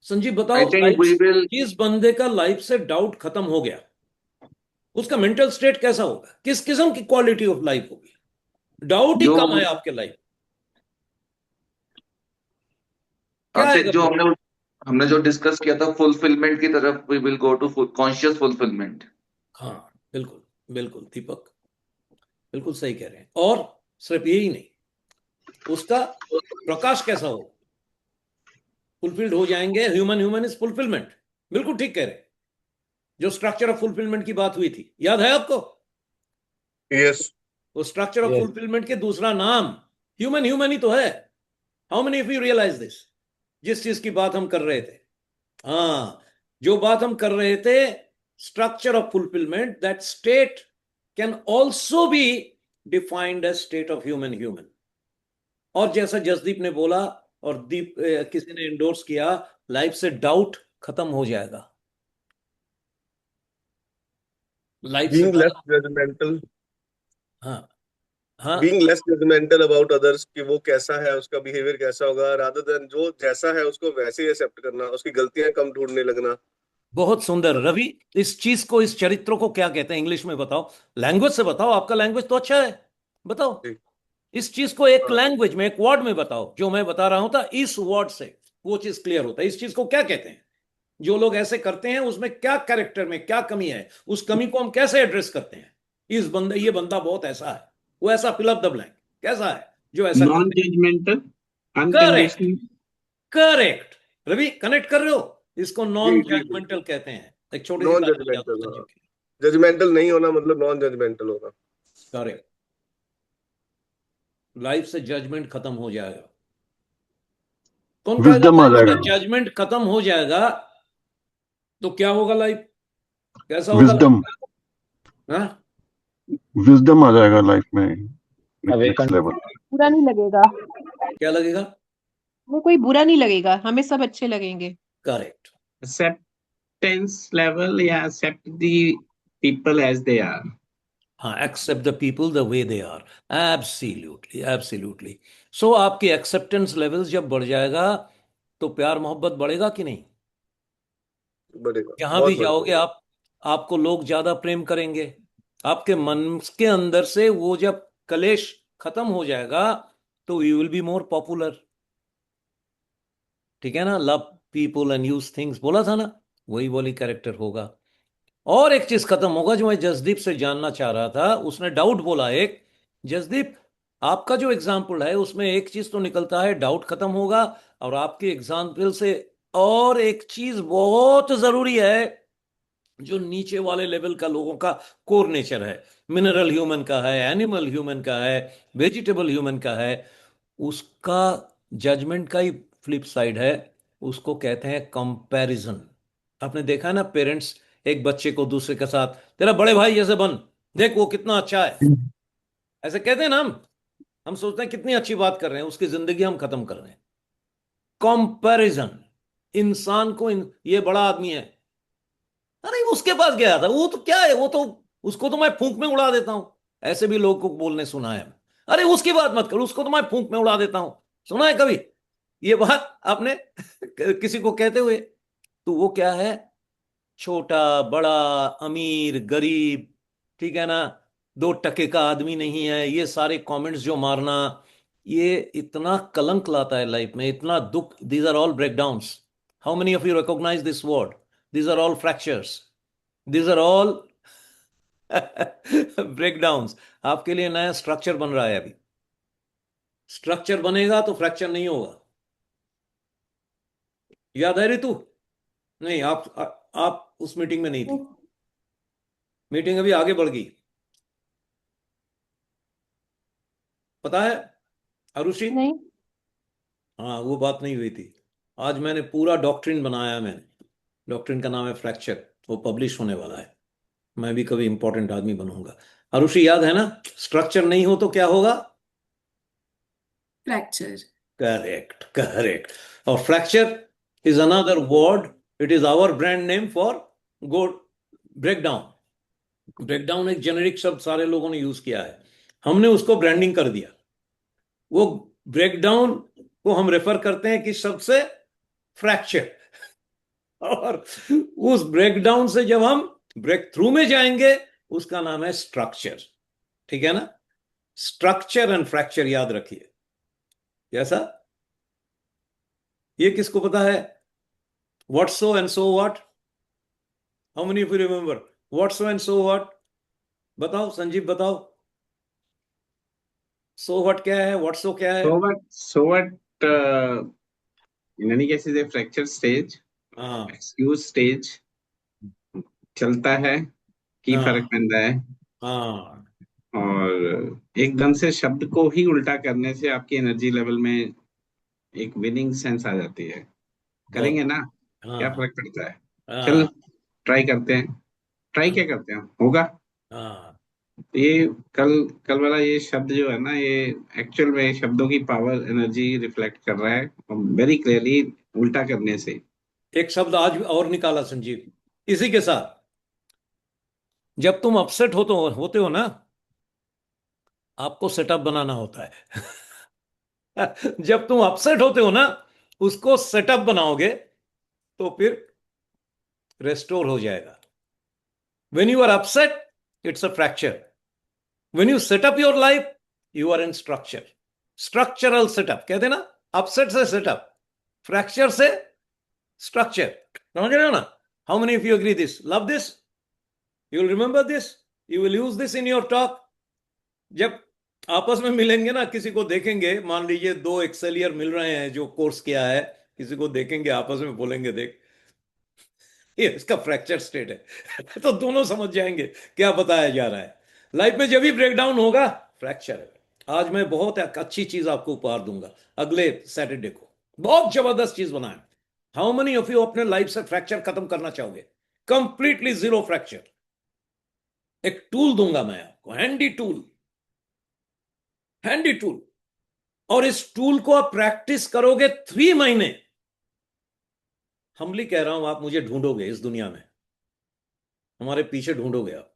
संजीव I बताओ, think लाइफ we will. जिस बंदे का लाइफ से डाउट खत्म हो गया, उसका मेंटल स्टेट कैसा होगा? किस किस्म की क्वालिटी ऑफ लाइफ होगी? डाउट ही जो कम है आपके लाइफ, क्या आपसे आएगा? जो हमने जो डिस्कस किया था, फुलफिलमेंट की तरफ we will go to conscious fulfilment. हाँ, बिल्कुल बिल्कुल दीपक, बिल्कुल सही कह रहे हैं। और सिर्फ यही नहीं, उसका प्रकाश कैसा हो? फुलफिल्ड हो जाएंगे। Human is fulfilment. बिल्कुल ठीक कह रहे हैं। जो स्ट्रक्चर ऑफ फुलफिलमेंट की बात हुई थी, याद है आपको? यस। वो स्ट्रक्चर ऑफ Yes. फुलफिलमेंट के दूसरा नाम ह्यूमन ही तो है। How many of you realise this? जिस चीज की बात हम कर रहे थे, हाँ, जो बात हम कर रहे थे, structure of fulfilment, that state can also be defined as state of human. और जैसा जसदीप ने बोला, और दीप किसी ने एंडोर्स किया, लाइफ से डाउट खत्म हो जाएगा। लाइफ से being less judgmental हाँ हाँ, being less judgmental about others कि वो कैसा है, उसका बिहेवियर कैसा होगा, rather than जो जैसा है उसको वैसे ही एक्सेप्ट करना, उसकी गलतियां कम ढूंढने लगना। बहुत सुंदर। रवि, इस चीज को, इस चरित्र को क्या कहते हैं इंग्लिश में? बताओ, लैंग्वेज से बताओ। आपका लैंग्वेज तो अच्छा है, बताओ। जी। इस चीज को एक हाँ। लैंग्वेज में, एक वर्ड में बताओ। जो मैं बता रहा हूं था, इस वर्ड से वो चीज क्लियर होता है। इस चीज को क्या कहते हैं? जो लोग ऐसे करते हैं, उसमें क्या कैरेक्टर में क्या कमी है? उस कमी को हम कैसे एड्रेस करते हैं? ये बंदा बहुत ऐसा है, वो ऐसा, फिल अप द ब्लैंक, कैसा है जो ऐसा नॉन करते हैं? Judgemental, correct, unconditional. Correct. Ravi, connect कर रहे हो? इसको नॉन जी जी जी। जजमेंटल कहते हैं। एक छोटी सी नॉन ताली बजा दो जजमेंटल, संजीव हाँ। की। जजमेंटल नहीं होना मतलब नॉन जजमेंटल होना। करेक्ट। लाइफ से जजमेंट खत्म हो जाएगा। कौन कहेगा विजडम आ लाइफ जाएगा। से जजमेंट खत्म हो जाएगा तो क्या होगा? लाइफ कैसा होगा? विजडम हाँ, विजडम आ जाएगा लाइफ में, नेक्स्ट Awaken. लेवल। बुरा नहीं लगेगा, क्या लगेगा? हमें कोई बुरा नहीं लगेगा, हमें सब अच्छे लगेंगे। करेक्ट। Acceptance level, या accept the people as they are. हाँ, accept the people the way they are. Absolutely, absolutely. So आपकी एक्सेप्टेंस लेवल्स जब बढ़ जाएगा तो प्यार मोहब्बत बढ़ेगा कि नहीं? बढ़ेगा, जहां भी बहुत जाओगे बढ़ेगा। आपको लोग ज्यादा प्रेम करेंगे। आपके मन के अंदर से वो जब कलेश खत्म हो जाएगा तो you will be more popular. ठीक है ना? Love people and use things बोला था ना, वही वाली कैरेक्टर होगा। और एक चीज खत्म होगा जो मैं जसदीप से जानना चाह रहा था। उसने डाउट बोला एक। जसदीप, आपका जो एग्जाम्पल है उसमें एक चीज तो निकलता है, डाउट खत्म होगा। और आपके एग्जाम्पल से और एक चीज बहुत जरूरी है, जो नीचे वाले लेवल का लोगों का कोर नेचर है, मिनरल ह्यूमन का है, एनिमल ह्यूमन का है, वेजिटेबल ह्यूमन का है, उसका जजमेंट का ही फ्लिप साइड है, उसको कहते हैं कंपैरिजन। आपने देखा है ना, पेरेंट्स एक बच्चे को दूसरे के साथ, तेरा बड़े भाई जैसे बन, देख वो कितना अच्छा है, ऐसे कहते हैं ना हम सोचते हैं कितनी अच्छी बात कर रहे हैं, उसकी जिंदगी हम खत्म कर रहे हैं। कंपैरिजन, इंसान को ये बड़ा आदमी है, अरे उसके पास गया था, वो तो क्या है, वो तो उसको तो मैं फूंक में उड़ा देता हूं, ऐसे भी लोग को बोलने सुना है। अरे उसकी बात मत करो, उसको तो मैं फूंक में उड़ा देता हूं, सुना है कभी ये बात आपने किसी को कहते हुए? तो वो क्या है, छोटा बड़ा, अमीर गरीब, ठीक है ना, 2 टके का आदमी नहीं है, ये सारे कमेंट्स जो मारना, ये इतना कलंक लाता है लाइफ में, इतना दुख। These are all breakdowns. How many of you recognise this word? These are all fractures, these are all breakdowns. आपके लिए नया स्ट्रक्चर बन रहा है अभी, स्ट्रक्चर बनेगा तो फ्रैक्चर नहीं होगा। याद है ऋतु? नहीं, आप उस मीटिंग में नहीं थी, मीटिंग अभी आगे बढ़ गई, पता है अरुषि? नहीं। हाँ, वो बात नहीं हुई थी। आज मैंने पूरा डॉक्ट्रिन बनाया है, मैंने, डॉक्ट्रिन का नाम है फ्रैक्चर, वो पब्लिश होने वाला है। मैं भी कभी इंपॉर्टेंट आदमी बनूंगा। अरुषि याद है ना, स्ट्रक्चर नहीं हो तो क्या होगा? फ्रैक्चर। Correct, correct. और fracture is another word, it is our brand name for good breakdown. Breakdown एक जेनेरिक शब्द सारे लोगों ने यूज किया है, हमने उसको ब्रांडिंग कर दिया। वो ब्रेकडाउन को हम रेफर करते हैं किस शब्द से? फ्रैक्चर। और उस ब्रेकडाउन से जब हम ब्रेक थ्रू में जाएंगे, उसका नाम है स्ट्रक्चर। ठीक है ना? स्ट्रक्चर एंड फ्रैक्चर याद रखिए। कैसा? ये किसको पता है? What so and so what? How many of you remember what so and so what? बताओ, संजीव बताओ, सो व्हाट क्या है, व्हाट सो क्या है? So what, in any case is a fracture stage, हाँ excuse stage, चलता है की फर्क हाँ पैंदा है। हाँ और एकदम से शब्द को ही उल्टा करने से आपकी एनर्जी लेवल में एक विनिंग सेंस आ जाती है। करेंगे बहुत। ना? क्या हाँ फर्क पड़ता है? चल हाँ ट्राई करते हैं। ट्राई क्या करते हैं, होगा। हाँ ये कल कल वाला ये शब्द जो है ना, ये एक्चुअल में शब्दों की पावर एनर्जी रिफ्लेक्ट कर रहा है वेरी क्लियरली उल्टा करने से। एक शब्द आज और निकाला संजीव इसी के साथ। जब तुम अपसेट होते हो ना, आपको सेटअप बनाना होता है। जब तुम अपसेट होते हो ना, उसको सेटअप बनाओगे तो फिर रेस्टोर हो जाएगा। When you are upset, it's a fracture. When you set up your life, you are in structure. Structural setup कहते हैं ना, अपसेट से सेटअप, फ्रैक्चर से स्ट्रक्चर। समझ रहे हो ना? How many of you agree this, love this, you will remember this, you will use this in your talk. जब आपस में मिलेंगे ना, किसी को देखेंगे, मान लीजिए 2 एक्सेलियर मिल रहे हैं जो कोर्स किया है, किसी को देखेंगे, आपस में बोलेंगे, देख ये इसका फ्रैक्चर स्टेट है। तो दोनों समझ जाएंगे क्या बताया जा रहा है। लाइफ में जब भी ब्रेकडाउन होगा, फ्रैक्चर है। आज मैं बहुत अच्छी चीज आपको उपहार दूंगा अगले सैटरडे को, बहुत जबरदस्त चीज बनाए। हाउ मेनी ऑफ यू अपने लाइफ से फ्रैक्चर खत्म करना चाहोगे? Completely zero fracture. एक टूल दूंगा मैं आपको, हैंडी टूल, हैंडी टूल। और इस टूल को आप प्रैक्टिस करोगे 3 महीने, हम्बली कह रहा हूं, आप मुझे ढूंढोगे इस दुनिया में, हमारे पीछे ढूंढोगे आप।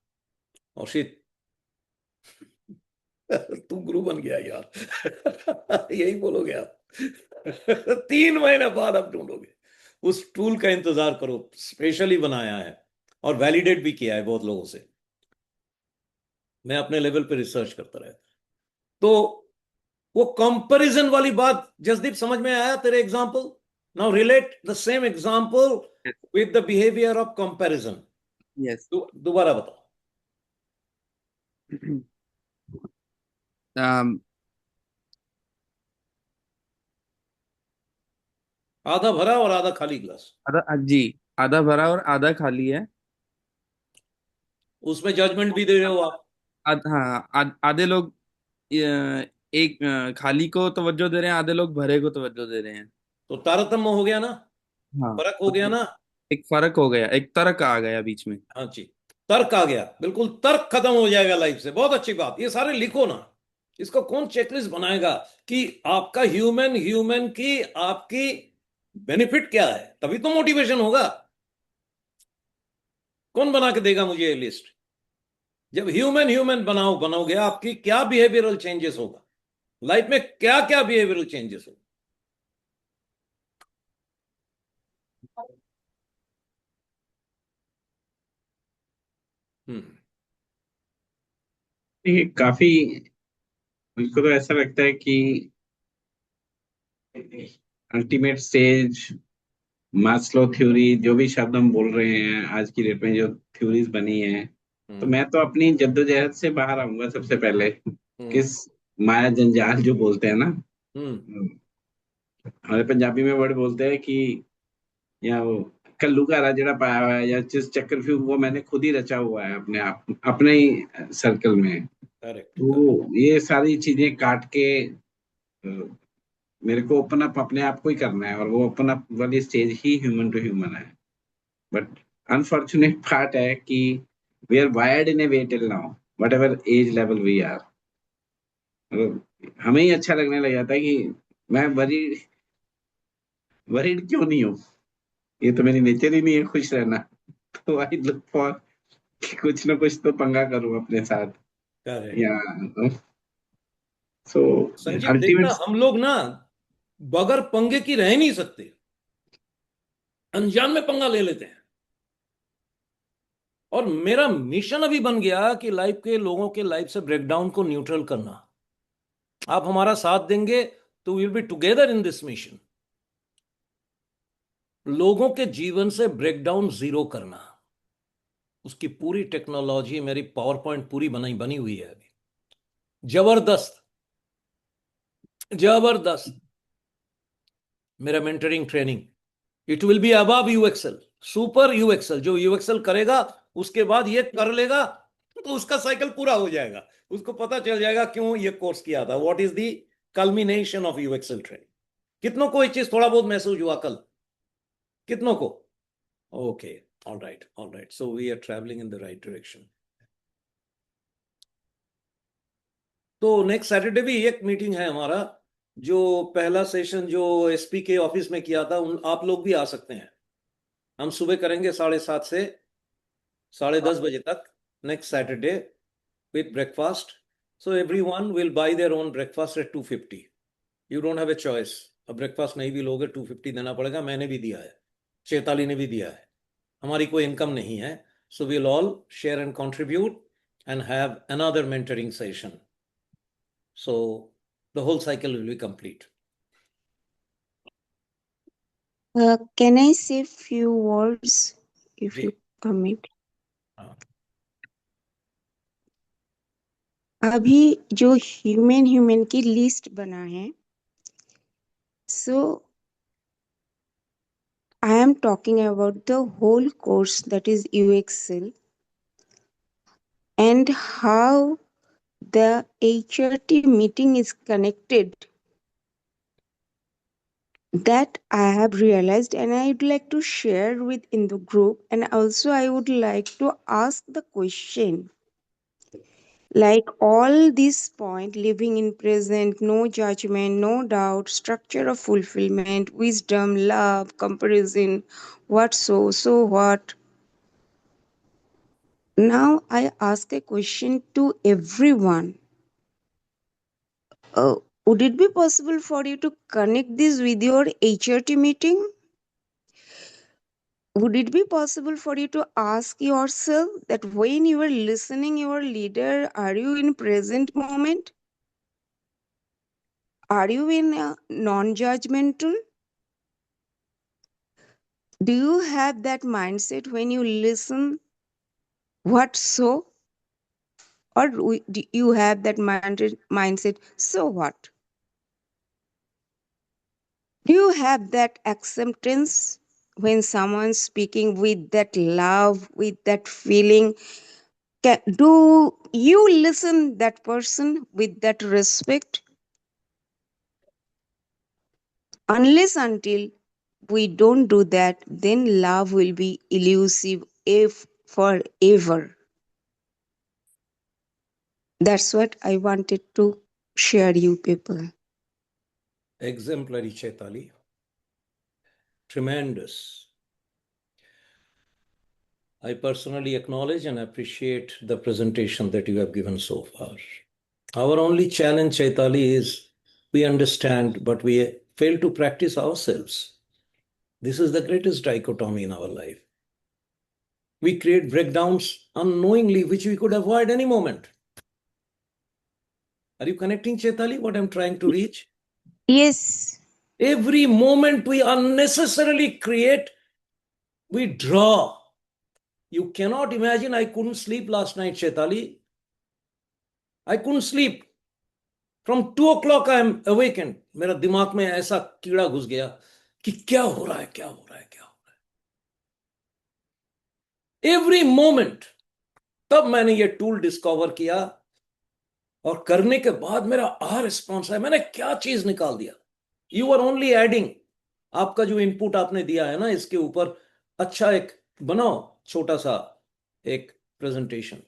और शीत तू गुरु बन गया यार। यही बोलोगे आप। 3 महीने बाद आप ढूंढोगे। उस टूल का इंतजार करो, स्पेशली बनाया है और वैलिडेट भी किया है बहुत लोगों से। मैं अपने लेवल पे रिसर्च करता रहा। तो वो कंपैरिजन वाली बात जसदीप समझ में आया तेरे example? Now relate the same example with the behaviour of comparison. Yes. दोबारा बताओ। आधा भरा और आधा खाली ग्लास। आधा, जी, आधा भरा और आधा खाली है। उसमें जजमेंट भी दे रहे हो आप। हाँ, आधे लोग एक खाली को तवज्जो दे रहे हैं, आधे लोग भरे को तवज्जो दे रहे हैं। तो तारतम्य हो गया ना, हाँ, फर्क हो गया ना। एक फर्क हो गया, एक तर्क आ गया बीच में। हाँ जी, तर्क आ गया, बिल्कुल तर्क खत्म हो जाएगा लाइफ से। बहुत अच्छी बात, ये सारे लिखो ना। इसको कौन चेकलिस्ट बनाएगा कि आपका ह्यूमन ह्यूमन की आपकी बेनिफिट क्या है, तभी तो मोटिवेशन होगा। कौन बना के देगा मुझे ये लिस्ट? जब ह्यूमन ह्यूमन बनोगे, आपकी क्या बिहेवियरल चेंजेस होगा लाइफ में, क्या क्या बिहेवियरल चेंजेस होगा। हम्म। ये काफी, मुझको तो ऐसा लगता है कि अल्टीमेट स्टेज, मास्लो थ्योरी, जो भी शब्द हम बोल रहे हैं आज की डेट में, जो थ्योरीज बनी है, तो मैं तो अपनी जद्दोजहद से बाहर आऊंगा सबसे पहले। किस माया जंजाल जो बोलते हैं ना, हमारे पंजाबी में वर्ड बोलते हैं कि या वो कल्लू का राजड़ा पाया हुआ है, या जिस चक्रव्यूह वो मैंने खुद ही रचा हुआ है अपने आप, अपने ही सर्कल में। करेक्ट। तो ये सारी चीजें काट के मेरे को ओपन अप अपने आप को ही करना है, और वो ओपन अप वाली स्टेज ही ह्यूमन टू ह्यूमन है। बट अनफॉर्चुनेट पार्ट है कि we are wired in a way till now, whatever age level we are. हमें ही अच्छा लगने लग जाता है कि मैं वरीड क्यों नहीं हूँ, ये तो मेरी नेचर ही नहीं है खुश रहना। तो आई लुक फॉर कुछ ना कुछ तो पंगा करूं अपने साथ, करेक्ट। या सो संजीव देखना, अल्टीमेट। हम लोग ना बगैर पंगे की रह नहीं सकते, अनजान में पंगा ले लेते हैं। और मेरा मिशन अभी बन गया कि लाइफ के लोगों के लाइफ से ब्रेकडाउन को न्यूट्रल करना। आप हमारा साथ देंगे तो will be together in this mission. लोगों के जीवन से ब्रेकडाउन जीरो करना, उसकी पूरी टेक्नोलॉजी, मेरी पावर पॉइंट पूरी बनी हुई है अभी। जबरदस्त, जबरदस्त। मेरा mentoring training, it will be above UXL, super UXL. जो यूएक्सएल करेगा उसके बाद ये कर लेगा, तो उसका साइकिल पूरा हो जाएगा। उसको पता चल जाएगा क्यों ये कोर्स किया था, what is the culmination of UXL training. कितनों को ये चीज थोड़ा बहुत महसूस हुआ कल? कितनों को? Okay, all right, all right. So we are travelling in the right direction. तो नेक्स्ट सैटरडे भी एक मीटिंग है हमारा, जो पहला सेशन जो एसपी के ऑफिस में किया था, आप लोग भी आ सकते हैं। हम सुबह करेंगे 7:30 से 10:30 बजे तक, next Saturday, with breakfast. So everyone will buy their own breakfast at 250। You don't have a choice. अब ब्रेकफास्ट नहीं भी लोगे 250 देना पड़ेगा। मैंने भी दिया है, चेताली ने भी दिया है। हमारी कोई इनकम नहीं है। So we'll all share and contribute and have another mentoring session. So the whole cycle will be complete. Can I say few words if ji you permit? हाँ। अभी जो ह्यूमन की लिस्ट बना है, so I am talking about the whole course, that is UXL, and how the HRT meeting is connected. That I have realized, and I would like to share with in the group, and also I would like to ask the question. Like all this point, living in present, no judgment, no doubt, structure of fulfillment, wisdom, love, comparison, what so what. Now I ask a question to everyone. Would it be possible for you to connect this with your HRT meeting? Would it be possible for you to ask yourself that when you are listening your leader, are you in present moment? Are you in non-judgmental? Do you have that mindset when you listen? What so? Or do you have that mindset, so what? Do you have that acceptance when someone's speaking with that love, with that feeling? Do you listen that person with that respect? Unless until we don't do that, then love will be elusive if forever. That's what I wanted to share you people. Exemplary, Chaitali. Tremendous. I personally acknowledge and appreciate the presentation that you have given so far. Our only challenge, Chaitali, is we understand, but we fail to practice ourselves. This is the greatest dichotomy in our life. We create breakdowns unknowingly, which we could avoid any moment. Are you connecting, Chaitali, what I'm trying to reach? Yes. Every moment we unnecessarily create, we draw. You cannot imagine, I couldn't sleep last night, Chaitali. I couldn't sleep. From 2 o'clock I am awakened. मेरा दिमाग में ऐसा कीड़ा घुस गया कि क्या हो रहा है, क्या हो रहा है, क्या हो रहा है. Every moment. तब मैंने ये टूल डिस्कवर किया और करने के बाद मेरा रिस्पॉन्स है, मैंने क्या चीज निकाल दिया. You are only adding. आपका जो इनपुट आपने दिया है ना, इसके ऊपर अच्छा एक बनाओ, छोटा सा एक presentation.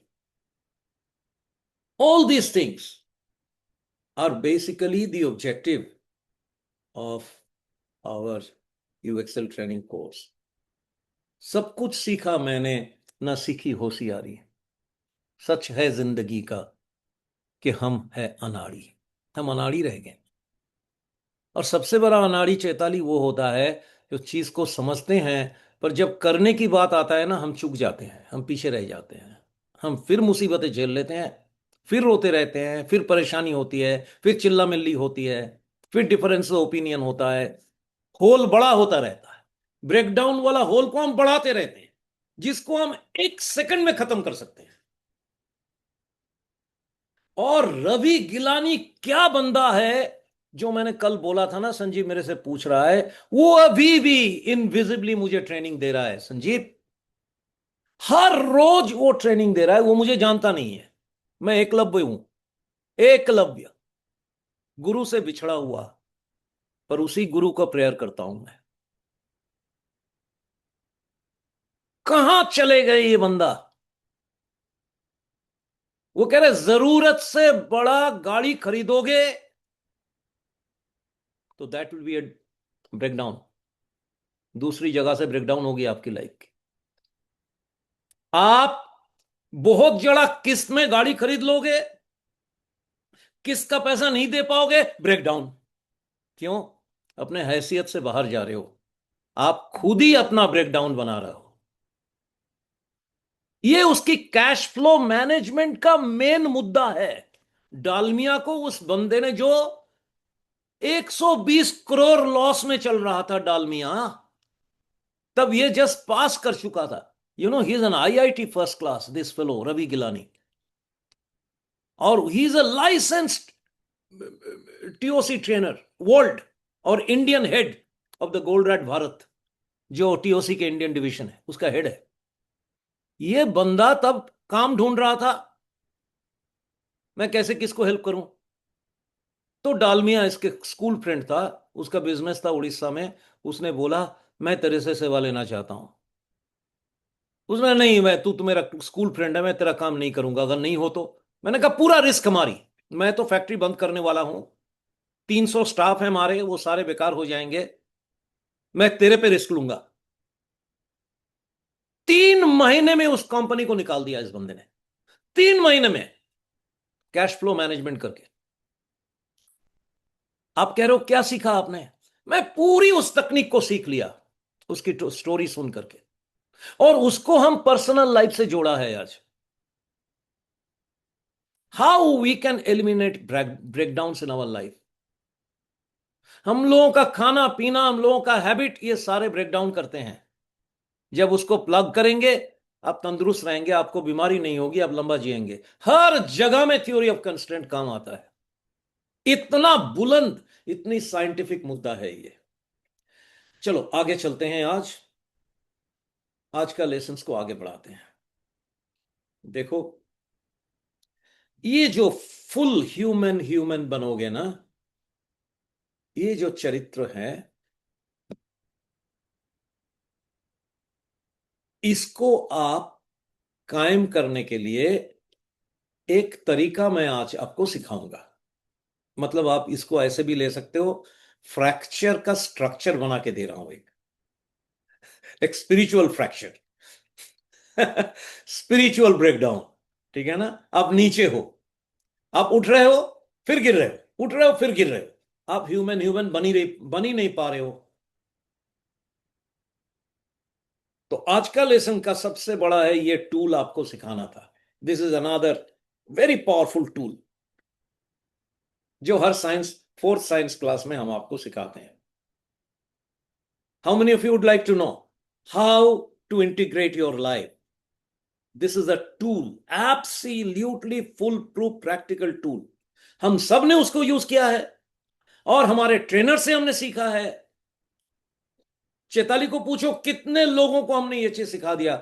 All these things are basically the objective of our UXL training course. सब कुछ सीखा मैंने, ना सीखी होशियारी. सच है जिंदगी का कि हम है अनाड़ी. हम अनाड़ी रह गए. और सबसे बड़ा अनाड़ी, चैताली, वो होता है जो चीज को समझते हैं, पर जब करने की बात आता है ना, हम चूक जाते हैं, हम पीछे रह जाते हैं. हम फिर मुसीबतें झेल लेते हैं, फिर रोते रहते हैं, फिर परेशानी होती है, फिर चिल्ला मिल्ली होती है, फिर डिफरेंस ओपिनियन होता है. होल बड़ा होता रहता है. ब्रेकडाउन वाला होल को हम बढ़ाते रहते हैं, जिसको हम 1 सेकंड में खत्म कर सकते हैं. और रवि गिलानी क्या बंदा है, जो मैंने कल बोला था ना, संजीव मेरे से पूछ रहा है, वो अभी भी इनविजिबली मुझे ट्रेनिंग दे रहा है. संजीव हर रोज वो ट्रेनिंग दे रहा है. वो मुझे जानता नहीं है. मैं एकलव्य हूं, एकलव्य, गुरु से बिछड़ा हुआ, पर उसी गुरु का प्रेयर करता हूं मैं. कहां चले गए ये बंदा. वो कह रहे जरूरत से बड़ा गाड़ी खरीदोगे तो that will be a breakdown. दूसरी जगह से ब्रेकडाउन होगी आपकी लाइफ की. आप बहुत जड़ा किस्त में गाड़ी खरीद लोगे, किस्त का पैसा नहीं दे पाओगे, ब्रेकडाउन. क्यों? अपने हैसियत से बाहर जा रहे हो. आप खुद ही अपना ब्रेकडाउन बना रहे हो. ये उसकी कैश फ्लो मैनेजमेंट का मेन मुद्दा है. डालमिया को उस बंदे ने, जो 120 करोड़ लॉस में चल रहा था डालमिया, तब ये जस्ट पास कर चुका था. You know, he is an IIT first class, this fellow Ravi Gilani. और he is a licensed TOC trainer world और Indian head of the Goldratt Bharat, जो TOC के इंडियन डिवीजन है, उसका हेड है. ये बंदा तब काम ढूंढ रहा था, मैं कैसे किसको हेल्प करूं. तो डालमिया इसके स्कूल फ्रेंड था, उसका बिजनेस था उड़ीसा में. उसने बोला मैं तेरे से सेवा लेना चाहता हूं. उसने, नहीं, मैं तू तो मेरा स्कूल फ्रेंड है, मैं तेरा काम नहीं करूंगा, अगर नहीं हो तो. मैंने कहा पूरा रिस्क हमारी, मैं तो फैक्ट्री बंद करने वाला हूं, 300 स्टाफ है हमारे, वो सारे बेकार हो जाएंगे, मैं तेरे पे रिस्क लूंगा. 3 महीने में उस कंपनी को निकाल दिया इस बंदे ने. 3 महीने में कैश फ्लो मैनेजमेंट करके. आप कह रहे हो क्या सीखा आपने. मैं पूरी उस तकनीक को सीख लिया, उसकी स्टोरी सुन करके, और उसको हम पर्सनल लाइफ से जोड़ा है आज. How we can eliminate breakdowns in our life. हम लोगों का खाना पीना, हम लोगों का हैबिट, ये सारे ब्रेकडाउन करते हैं. जब उसको प्लग करेंगे, आप तंदुरुस्त रहेंगे, आपको बीमारी नहीं होगी, आप लंबा जिएंगे. हर जगह में थ्योरी ऑफ कंस्ट्रेंट काम आता है. इतना बुलंद, इतनी साइंटिफिक मुद्दा है ये. चलो आगे चलते हैं. आज का लेसन्स को आगे बढ़ाते हैं. देखो, ये जो फुल ह्यूमन बनोगे ना, ये जो चरित्र है, इसको आप कायम करने के लिए एक तरीका मैं आज आपको सिखाऊंगा। मतलब आप इसको ऐसे भी ले सकते हो, फ्रैक्चर का स्ट्रक्चर बना के दे रहा हूं, एक स्पिरिचुअल फ्रैक्चर, स्पिरिचुअल ब्रेकडाउन। ठीक है ना? आप नीचे हो, आप उठ रहे हो फिर गिर रहे हो, उठ रहे हो फिर गिर रहे हो, आप ह्यूमन बन ही नहीं पा रहे हो। तो आज का लेसन का सबसे बड़ा है, ये टूल आपको सिखाना था। This is another very powerful tool जो हर साइंस, फोर्थ साइंस क्लास में हम आपको सिखाते हैं। How many of you would like to know how to integrate your life? This is a tool, absolutely full proof practical tool. हम सब ने उसको यूज किया है और हमारे ट्रेनर से हमने सीखा है। चेताली को पूछो कितने लोगों को हमने ये चीज सिखा दिया।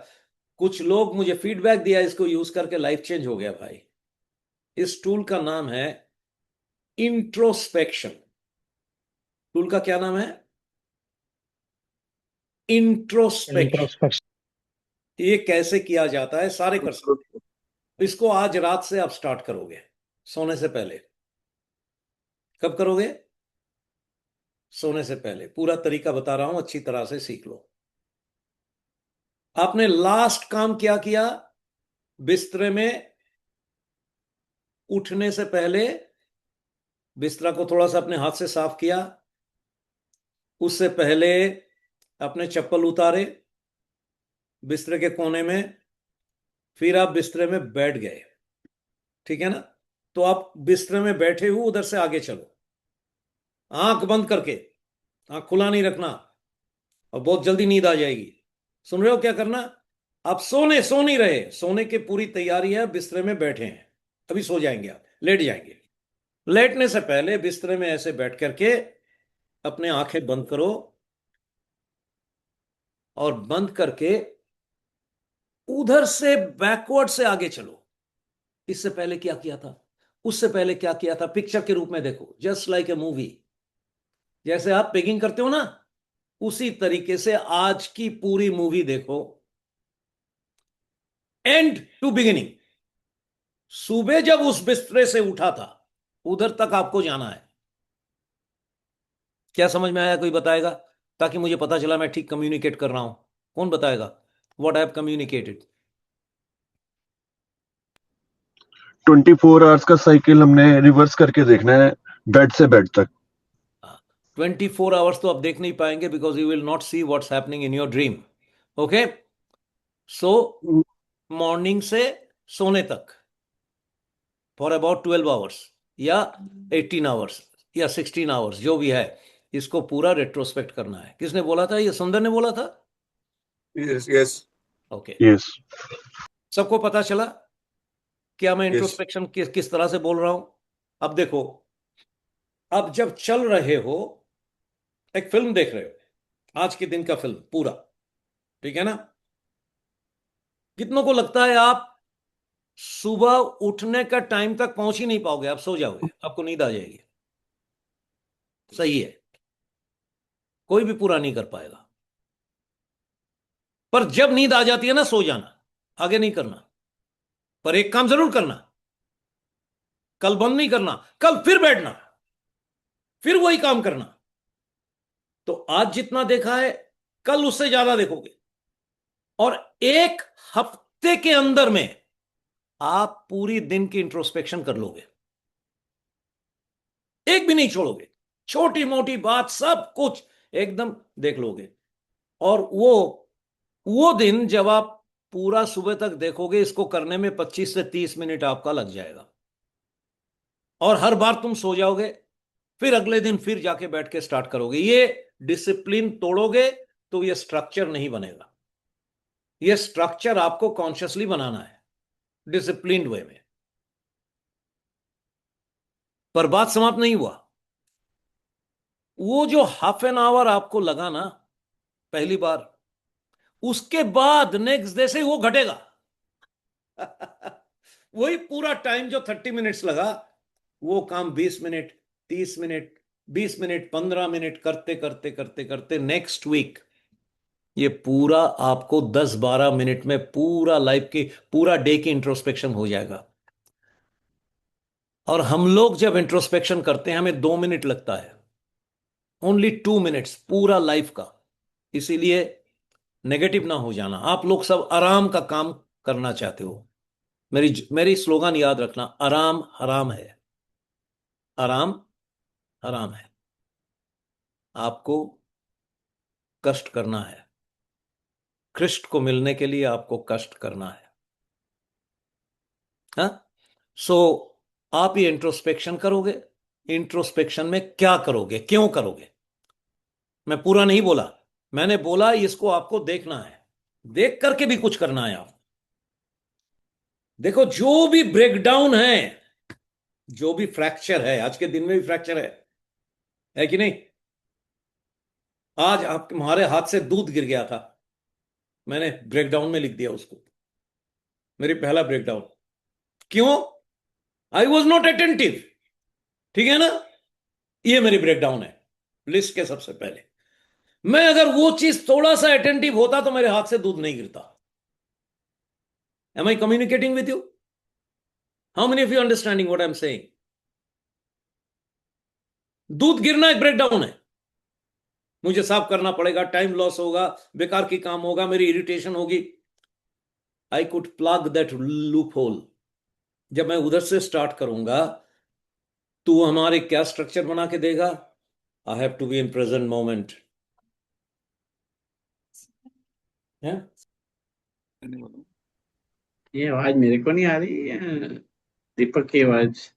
कुछ लोग मुझे फीडबैक दिया, इसको यूज करके लाइफ चेंज हो गया भाई। इस टूल का नाम है इंट्रोस्पेक्शन। टूल का क्या नाम है? इंट्रोस्पेक्शन। इंट्रोस्पेक्शन। ये कैसे किया जाता है? सारे कर सकते हैं। इसको आज रात से आप स्टार्ट करोगे, सोने से पहले। कब करोगे? सोने से पहले। पूरा तरीका बता रहा हूं, अच्छी तरह से सीख लो। आपने लास्ट काम क्या किया? बिस्तरे में उठने से पहले बिस्तरा को थोड़ा सा अपने हाथ से साफ किया, उससे पहले अपने चप्पल उतारे बिस्तरे के कोने में, फिर आप बिस्तरे में बैठ गए। ठीक है ना? तो आप बिस्तरे में बैठे हुए उधर से आगे चलो, आंख बंद करके, आंख खुला नहीं रखना, और बहुत जल्दी नींद आ जाएगी। सुन रहे हो क्या करना? आप सो नहीं रहे, सोने की पूरी तैयारी है, बिस्तरे में बैठे हैं, अभी सो जाएंगे, आप लेट जाएंगे। लेटने से पहले बिस्तरे में ऐसे बैठ करके अपने आंखें बंद करो, और बंद करके उधर से बैकवर्ड से आगे चलो। इससे पहले क्या किया था, उससे पहले क्या किया था, पिक्चर के रूप में देखो, जस्ट लाइक ए मूवी। जैसे आप पेगिंग करते हो ना, उसी तरीके से आज की पूरी मूवी देखो, एंड टू बिगिनिंग। सुबह जब उस बिस्तरे से उठा था, उधर तक आपको जाना है। क्या समझ में आया? कोई बताएगा, ताकि मुझे पता चला मैं ठीक कम्युनिकेट कर रहा हूं। कौन बताएगा what I have communicated? 24 hours का साइकिल हमने रिवर्स करके देखना है, बेड से बेड तक। 24 आवर्स तो आप देख नहीं पाएंगे, because you will not see what's happening in your dream. Okay? So morning से सोने तक फॉर अबाउट 12 आवर्स या 18 आवर्स या 16 आवर्स, जो भी है, इसको पूरा रेट्रोस्पेक्ट करना है। किसने बोला था? ये सुंदर ने बोला था। Yes yes okay, yes. सबको पता चला क्या मैं यस इंट्रोस्पेक्शन किस तरह से बोल रहा हूं? अब देखो, अब जब चल रहे हो, एक फिल्म देख रहे हो, आज के दिन का फिल्म पूरा, ठीक है ना? कितनों को लगता है आप सुबह उठने का टाइम तक पहुंच ही नहीं पाओगे, आप सो जाओगे, आपको नींद आ जाएगी। सही है, कोई भी पूरा नहीं कर पाएगा। पर जब नींद आ जाती है ना, सो जाना, आगे नहीं करना। पर एक काम जरूर करना, कल बंद नहीं करना, कल फिर बैठना, फिर वही काम करना। तो आज जितना देखा है, कल उससे ज्यादा देखोगे, और एक हफ्ते के अंदर में आप पूरी दिन की इंट्रोस्पेक्शन कर लोगे, एक भी नहीं छोड़ोगे, छोटी मोटी बात सब कुछ एकदम देख लोगे। और वो दिन जब आप पूरा सुबह तक देखोगे, इसको करने में 25 से 30 मिनट आपका लग जाएगा, और हर बार तुम सो जाओगे, फिर अगले दिन फिर जाके बैठ के स्टार्ट करोगे। ये डिसिप्लिन तोड़ोगे तो ये स्ट्रक्चर नहीं बनेगा। ये स्ट्रक्चर आपको कॉन्शियसली बनाना है, डिसिप्लिन्ड वे में। पर बात समाप्त नहीं हुआ। वो जो हाफ एन आवर आपको लगा ना पहली बार, उसके बाद नेक्स्ट डे से वो घटेगा। वही पूरा टाइम जो 30 मिनट्स लगा, वो काम 20 मिनट, 30 मिनट, 20 मिनट, 15 मिनट करते करते करते करते नेक्स्ट वीक ये पूरा आपको 10-12 मिनट में पूरा लाइफ की, पूरा डे की इंट्रोस्पेक्शन हो जाएगा। और हम लोग जब इंट्रोस्पेक्शन करते हैं हमें 2 मिनट लगता है, ओनली 2 मिनट्स पूरा लाइफ का। इसीलिए नेगेटिव ना हो जाना। आप लोग सब आराम का काम करना चाहते हो। मेरी मेरी स्लोगन याद रखना, आराम हराम है। आराम हराम है। आपको कष्ट करना है। कृष्ण को मिलने के लिए आपको कष्ट करना है। हाँ, सो आप ये इंट्रोस्पेक्शन करोगे। इंट्रोस्पेक्शन में क्या करोगे, क्यों करोगे? मैं पूरा नहीं बोला, मैंने बोला इसको आपको देखना है, देख करके भी कुछ करना है। आप देखो, जो भी ब्रेकडाउन है, जो भी फ्रैक्चर है, आज के दिन में भी फ्रैक्चर है कि नहीं? आज आप हमारे हाथ से दूध गिर गया था, मैंने ब्रेकडाउन में लिख दिया उसको, मेरी पहला ब्रेकडाउन। क्यों? I was not attentive. ठीक है ना? ये मेरी ब्रेकडाउन है लिस्ट के सबसे पहले। मैं अगर वो चीज थोड़ा सा अटेंटिव होता तो मेरे हाथ से दूध नहीं गिरता। Am I communicating with you? How many of you understanding what I am saying? दूध गिरना एक ब्रेकडाउन है। मुझे साफ करना पड़ेगा, टाइम लॉस होगा, बेकार की काम होगा, मेरी इरिटेशन होगी। I could plug that loop hole. जब मैं उधर से स्टार्ट करूंगा तो हमारे क्या स्ट्रक्चर बना के देगा? I have to be in present moment. ये आवाज मेरे को नहीं आ रही है, दीपक की आवाज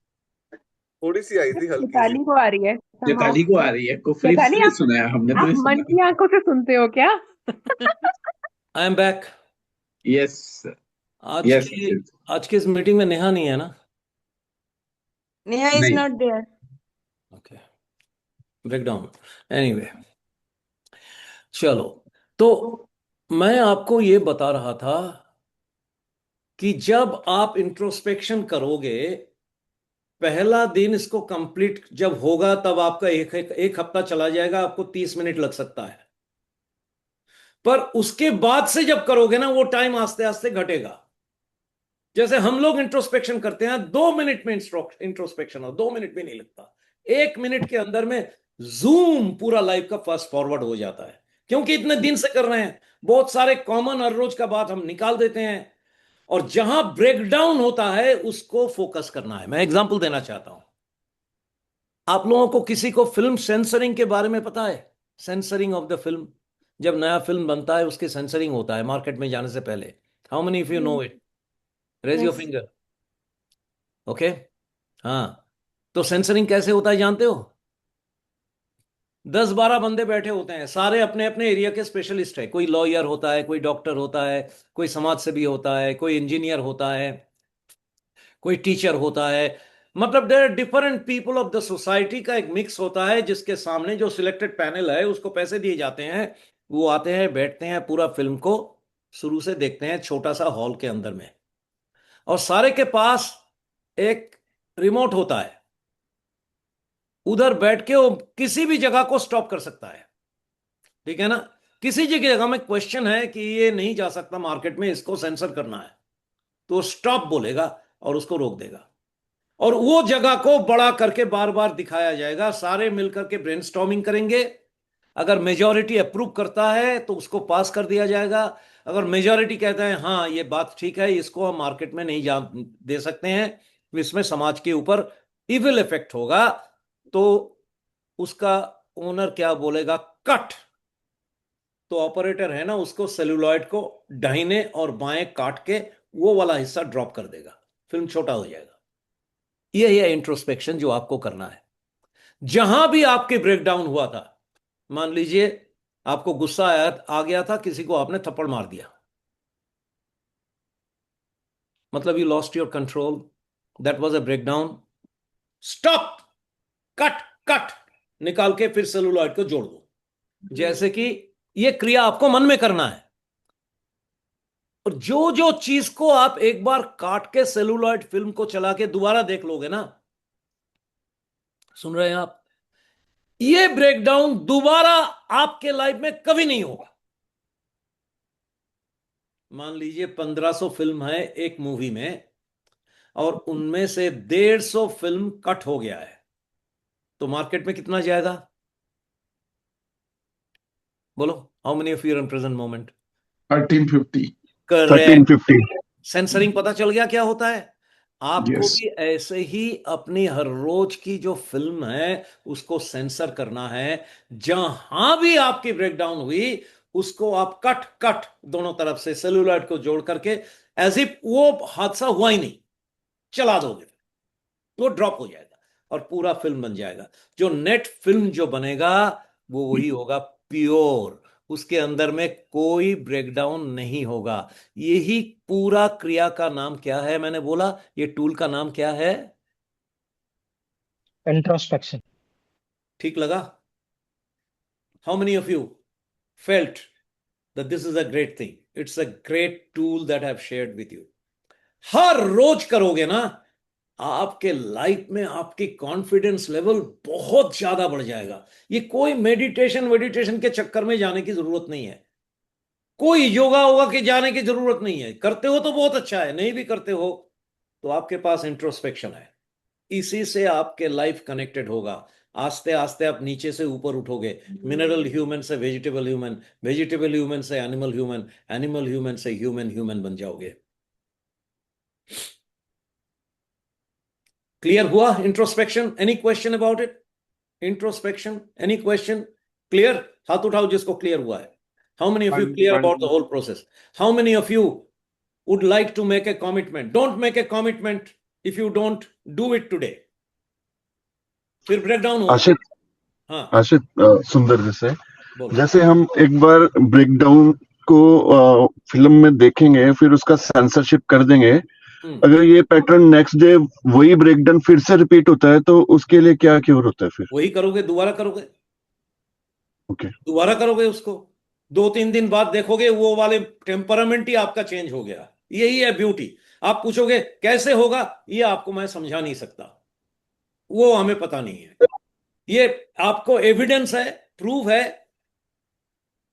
थोड़ी सी आई थी, हल्की सी। मिताली को आ रही है somehow। मिताली को आ रही है। कुफरी मिताली, ने सुना है, हमने तो आप नहीं मन सुना। की आंखों से सुनते हो क्या? I am back. यस आज यस की आज की इस मीटिंग में नेहा नहीं है ना? Neha is नहीं। not there. Okay, breakdown. Anyway, चलो, तो मैं आपको ये बता रहा था कि जब आप इंट्रोस्पेक्शन करोगे, पहला दिन इसको कंप्लीट जब होगा तब आपका एक हफ्ता चला जाएगा, आपको 30 मिनट लग सकता है। पर उसके बाद से जब करोगे ना, वो टाइम आस्ते आस्ते घटेगा। जैसे हम लोग इंट्रोस्पेक्शन करते हैं, 2 मिनट में इंट्रोस्पेक्शन हो, 2 मिनट भी नहीं लगता। 1 मिनट के अंदर में जूम पूरा लाइफ का फास्ट फॉरवर्ड हो जाता है, क्योंकि इतने दिन से कर रहे हैं। बहुत सारे कॉमन हर रोज का बात हम निकाल देते हैं, और जहां ब्रेकडाउन होता है उसको फोकस करना है। मैं एग्जांपल देना चाहता हूं। आप लोगों को किसी को फिल्म सेंसरिंग के बारे में पता है? सेंसरिंग ऑफ द फिल्म, जब नया फिल्म बनता है उसकी सेंसरिंग होता है मार्केट में जाने से पहले। How many if you know it? Raise your Yes. Finger. Okay, हाँ। तो सेंसरिंग कैसे होता है जानते हो? 10-12 बंदे बैठे होते हैं, सारे अपने अपने एरिया के स्पेशलिस्ट है। कोई लॉयर होता है, कोई डॉक्टर होता है, कोई समाज सेवी होता है, कोई इंजीनियर होता है, कोई टीचर होता है। मतलब there are different people of the society का एक मिक्स होता है, जिसके सामने जो सिलेक्टेड पैनल है उसको पैसे दिए जाते हैं। वो आते हैं, बैठते हैं, पूरा फिल्म को शुरू से देखते हैं छोटा सा हॉल के अंदर में, और सारे के पास एक रिमोट होता है। उधर बैठ के वो किसी भी जगह को स्टॉप कर सकता है। ठीक है ना? किसी जगह में क्वेश्चन है कि ये नहीं जा सकता मार्केट में, इसको सेंसर करना है, तो स्टॉप बोलेगा और उसको रोक देगा, और वो जगह को बड़ा करके बार बार दिखाया जाएगा। सारे मिलकर के ब्रेनस्टॉर्मिंग करेंगे। अगर मेजॉरिटी अप्रूव करता है तो उसको पास कर दिया जाएगा। अगर मेजॉरिटी कहता है हाँ ये बात ठीक है, इसको हम मार्केट में नहीं जा दे सकते हैं, इसमें समाज के ऊपर इविल इफेक्ट होगा, तो उसका ओनर क्या बोलेगा? कट। तो ऑपरेटर है ना, उसको सेलुलॉइड को दाहिने और बाएं काट के वो वाला हिस्सा ड्रॉप कर देगा, फिल्म छोटा हो जाएगा। यही है इंट्रोस्पेक्शन जो आपको करना है। जहां भी आपके ब्रेकडाउन हुआ था, मान लीजिए आपको गुस्सा आ गया था, किसी को आपने थप्पड़ मार दिया, मतलब you lost your control, that was a breakdown. Stop, cut, cut निकाल के फिर सेलुलॉइड को जोड़ दो। जैसे कि ये क्रिया आपको मन में करना है। और जो जो चीज को आप एक बार काट के सेलुलॉइड फिल्म को चला के दोबारा देख लोगे ना, सुन रहे हैं आप, ये ब्रेकडाउन दोबारा आपके लाइफ में कभी नहीं होगा। मान लीजिए 1500 फिल्म है एक मूवी में, और उनमें से 150 फिल्म कट हो गया है, तो मार्केट में कितना जाएगा? बोलो, how many of you in present moment? 1350। Correct. 1350। Censoring पता चल गया क्या होता है? आपको Yes. भी ऐसे ही अपनी हर रोज की जो फिल्म है उसको सेंसर करना है। जहां भी आपकी ब्रेकडाउन हुई उसको आप कट कट दोनों तरफ से सेलुलॉइड को जोड़ करके, एज इफ वो हादसा हुआ ही नहीं, चला दोगे, वो ड्रॉप हो जाएगा और पूरा फिल्म बन जाएगा। जो नेट फिल्म जो बनेगा वो वही होगा प्योर, उसके अंदर में कोई ब्रेकडाउन नहीं होगा। यही पूरा क्रिया का नाम क्या है? मैंने बोला ये टूल का नाम क्या है? इंट्रोस्पेक्शन। ठीक लगा? How many of you felt that this is a great thing? It's a great tool that I have shared with you. हर रोज करोगे ना, आपके लाइफ में आपकी कॉन्फिडेंस लेवल बहुत ज्यादा बढ़ जाएगा। ये कोई मेडिटेशन के चक्कर में जाने की जरूरत नहीं है, कोई योगा होगा के जाने की जरूरत नहीं है। करते हो तो बहुत अच्छा है, नहीं भी करते हो तो आपके पास इंट्रोस्पेक्शन है, इसी से आपके लाइफ कनेक्टेड होगा। आस्ते आस्ते आप नीचे से ऊपर उठोगे, मिनरल ह्यूमन से वेजिटेबल ह्यूमन, वेजिटेबल ह्यूमन से एनिमल ह्यूमन, एनिमल ह्यूमन से ह्यूमन ह्यूमन बन जाओगे। क्लियर हुआ introspection? Any question about it? Introspection, any question? Clear? हाथ उठाओ जिसको क्लियर हुआ है। How many of you clear about the whole process? How many of you would like to make a commitment? Don't make a commitment if you don't do it today, फिर ब्रेकडाउन होगा। आशित हाँ आशित सुंदर जैसे बोलो। जैसे हम एक बार ब्रेकडाउन को फिल्म में देखेंगे, फिर उसका सेंसरशिप कर देंगे। अगर ये पैटर्न नेक्स्ट डे वही ब्रेकडाउन फिर से रिपीट होता है तो उसके लिए क्या क्योर होता है? फिर वही करोगे, दोबारा करोगे, ओके दोबारा करोगे उसको। 2-3 दिन बाद देखोगे वो वाले टेम्परामेंट ही आपका चेंज हो गया। यही है ब्यूटी। आप पूछोगे कैसे होगा, ये आपको मैं समझा नहीं सकता, वो हमें पता नहीं है। ये आपको एविडेंस है, प्रूफ है।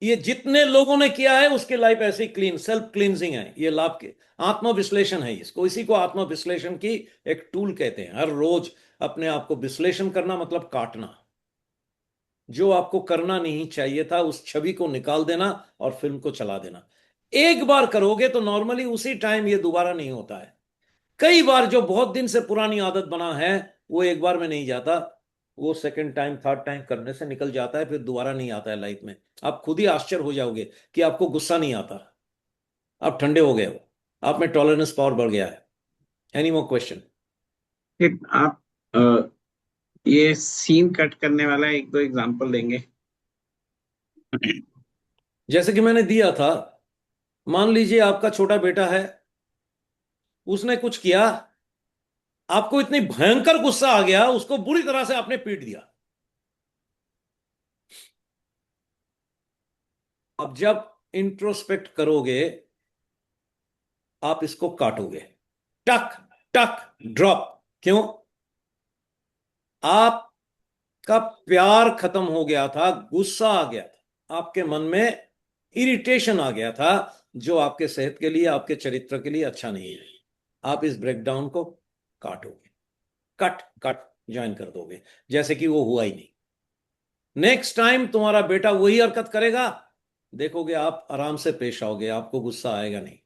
ये जितने लोगों ने किया है उसके लाइफ ऐसे क्लीन, सेल्फ क्लींजिंग है। ये लाभ के आत्मविश्लेषण है इसको, इसी को आत्मविश्लेषण की एक टूल कहते हैं। हर रोज अपने आप को विश्लेषण करना मतलब काटना, जो आपको करना नहीं चाहिए था उस छवि को निकाल देना और फिल्म को चला देना। एक बार करोगे तो नॉर्मली उसी टाइम ये दोबारा नहीं होता है। कई बार जो बहुत दिन से पुरानी आदत बना है वो एक बार में नहीं जाता, वो सेकंड टाइम थर्ड टाइम करने से निकल जाता है, फिर दोबारा नहीं आता है लाइफ में। आप खुद ही आश्चर्य हो जाओगे कि आपको गुस्सा नहीं आता, आप ठंडे हो गए हो, आप में टॉलरेंस पावर बढ़ गया है। Any more question? आप ये सीन कट करने वाला एक दो एग्जांपल देंगे? जैसे कि मैंने दिया था, मान लीजिए आपका छोटा बेटा है, उसने कुछ किया, आपको इतनी भयंकर गुस्सा आ गया, उसको बुरी तरह से आपने पीट दिया। अब जब इंट्रोस्पेक्ट करोगे आप इसको काटोगे, टक टक ड्रॉप। क्यों? आपका प्यार खत्म हो गया था, गुस्सा आ गया था, आपके मन में इरिटेशन आ गया था, जो आपके सेहत के लिए, आपके चरित्र के लिए अच्छा नहीं है। आप इस ब्रेकडाउन को काटोगे, कट कट ज्वाइन कर दोगे, जैसे कि वो हुआ ही नहीं। नेक्स्ट टाइम तुम्हारा बेटा वही हरकत करेगा, देखोगे आप आराम से पेश आओगे, आपको गुस्सा आएगा नहीं।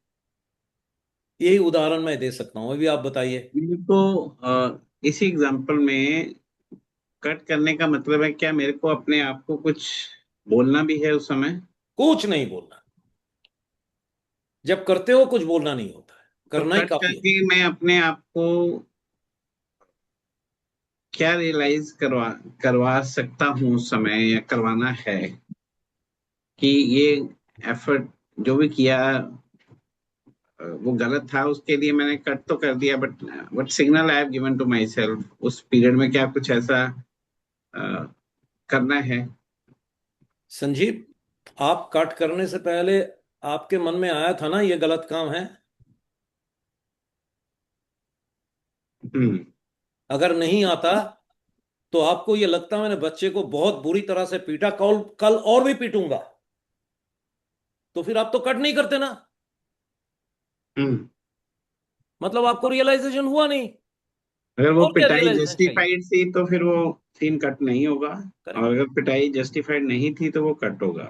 यही उदाहरण मैं दे सकता हूं, अभी आप बताइए। तो इसी एग्जांपल में कट करने का मतलब है क्या मेरे को अपने आप को कुछ बोलना भी है उस समय? कुछ नहीं बोलना, जब करते हो कुछ बोलना नहीं होता है, करना ही कट काफी है। करके मैं अपने आप को क्या रियलाइज करवा सकता हूँ उस समय, या करवाना है कि ये एफर्ट जो भी किया वो गलत था, उसके लिए मैंने कट तो कर दिया, but what signal I have given to myself उस पीरियड में, क्या कुछ ऐसा करना है? संजीव, आप कट करने से पहले आपके मन में आया था ना ये गलत काम है? अगर नहीं आता तो आपको ये लगता मैंने बच्चे को बहुत बुरी तरह से पीटा, कल कल और भी पीटूंगा, तो फिर आप तो कट नहीं करते ना। मतलब आपको रियलाइजेशन हुआ नहीं। अगर वो और क्या पिटाई रियलाइजेशन चाहिए? जस्टिफाइड थी तो फिर वो सीन कट नहीं होगा, करेक्ट, और अगर पिटाई जस्टिफाइड नहीं थी तो वो कट होगा।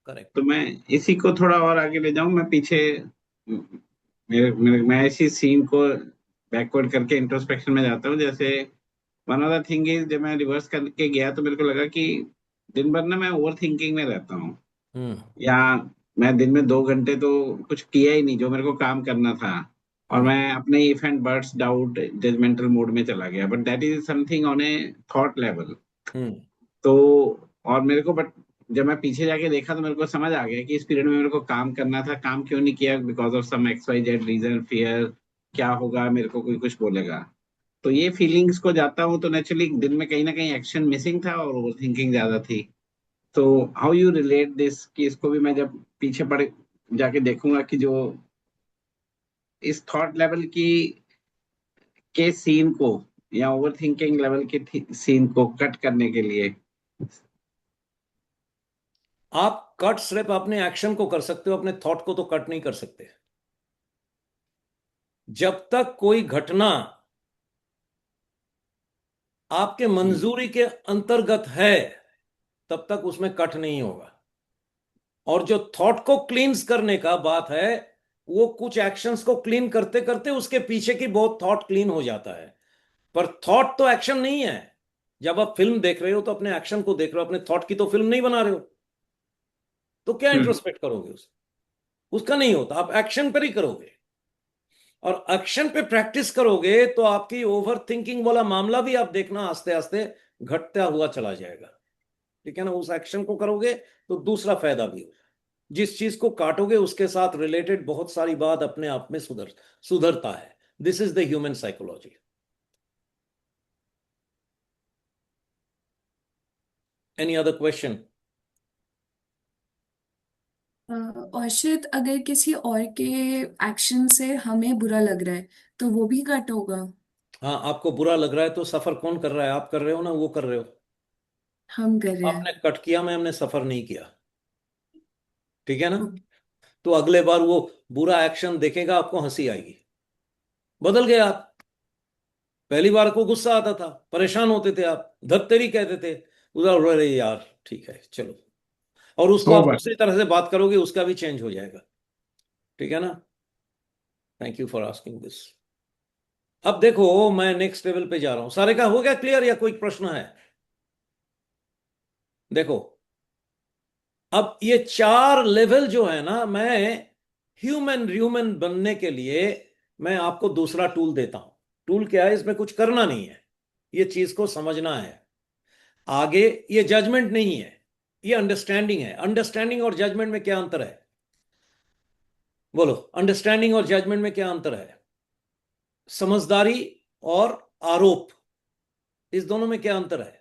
करेक्ट। तो मैं इसी को थोड़ा और आगे ले जाऊं, मैं पीछे मैं इसी सीन को बैकवर्ड करके इंट्रोस्पेक्शन में जाता हूँ। जैसे one of the thing is, जब मैं रिवर्स करके गया तो मेरे को लगा कि दिन भर ना मैं ओवर थिंकिंग में रहता हूँ, हम्म, या मैं दिन में 2 घंटे तो कुछ किया ही नहीं जो मेरे को काम करना था, और मैं अपने if and buts doubt judgmental mode में चला गया। But that is something on a thought level. Hmm, तो और मेरे को, बट जब मैं पीछे जाके देखा तो मेरे को समझ आ गया कि इस पीरियड में मेरे को काम करना था, काम क्यों नहीं किया, because of some X Y Z reason, fear, क्या होगा, मेरे को कोई कुछ बोलेगा। तो ये फीलिंग्स को जाता हूँ तो नेचुरली दिन में कहीं ना कहीं एक्शन मिसिंग था और ओवर थिंकिंग ज्यादा थी। तो हाउ यू रिलेट दिस, कि इसको भी मैं जब पीछे पड़ जाके देखूंगा कि जो इस थॉट लेवल की के सीन को, या ओवर थिंकिंग लेवल के सीन को कट करने के लिए। आप कट सिर्फ अपने एक्शन को कर सकते हो, अपने थॉट को तो कट नहीं कर सकते। जब तक कोई घटना आपके मंजूरी के अंतर्गत है तब तक उसमें कट नहीं होगा। और जो थॉट को क्लींस करने का बात है, वो कुछ एक्शंस को क्लीन करते करते उसके पीछे की बहुत थॉट क्लीन हो जाता है। पर थॉट तो एक्शन नहीं है। जब आप फिल्म देख रहे हो तो अपने एक्शन को देख रहे हो, अपने थॉट की तो फिल्म नहीं बना रहे हो। तो क्या इंट्रोस्पेक्ट करोगे उसका नहीं होता, आप एक्शन पर ही करोगे। और एक्शन पे प्रैक्टिस करोगे तो आपकी ओवर थिंकिंग वाला मामला भी आप देखना आस्ते आस्ते घटता हुआ चला जाएगा। ठीक है ना? उस एक्शन को करोगे तो दूसरा फायदा भी होगा। जिस चीज को काटोगे उसके साथ रिलेटेड बहुत सारी बात अपने आप में सुधरता है। This is the human psychology. Any other question? औषध अगर किसी और के एक्शन से हमें बुरा लग रहा है तो वो भी कट होगा? हाँ, आपको बुरा लग रहा है तो सफर कौन कर रहा है? आप कर रहे हो ना, वो कर रहे हो। हम कर रहे हैं। आपने कट किया, मैं हमने सफर नहीं किया। ठीक है ना? ओके। तो अगले बार वो बुरा एक्शन देखेगा, आपको हंसी आएगी। बदल गए आप। पहली बार को गुस्सा आता था, परेशान होते थे, आप धत्तेरी कहते थे, उधर अरे यार ठीक है चलो, और उसको हो आप बात। दूसरी तरह से बात करोगे, उसका भी चेंज हो जाएगा। ठीक है ना? Thank you for asking this. अब देखो, मैं नेक्स्ट लेवल पे जा रहा हूं। सारे का हो गया क्लियर या कोई प्रश्न है? देखो, अब ये 4 लेवल जो है ना, मैं ह्यूमन बनने के लिए मैं आपको दूसरा टूल देता हूं। टूल क्या है? इसमें कुछ करना नहीं है, ये चीज को समझना है आगे। ये जजमेंट नहीं है, ये अंडरस्टैंडिंग है। अंडरस्टैंडिंग और जजमेंट में क्या अंतर है? बोलो, अंडरस्टैंडिंग और जजमेंट में क्या अंतर है? समझदारी और आरोप, इस दोनों में क्या अंतर है?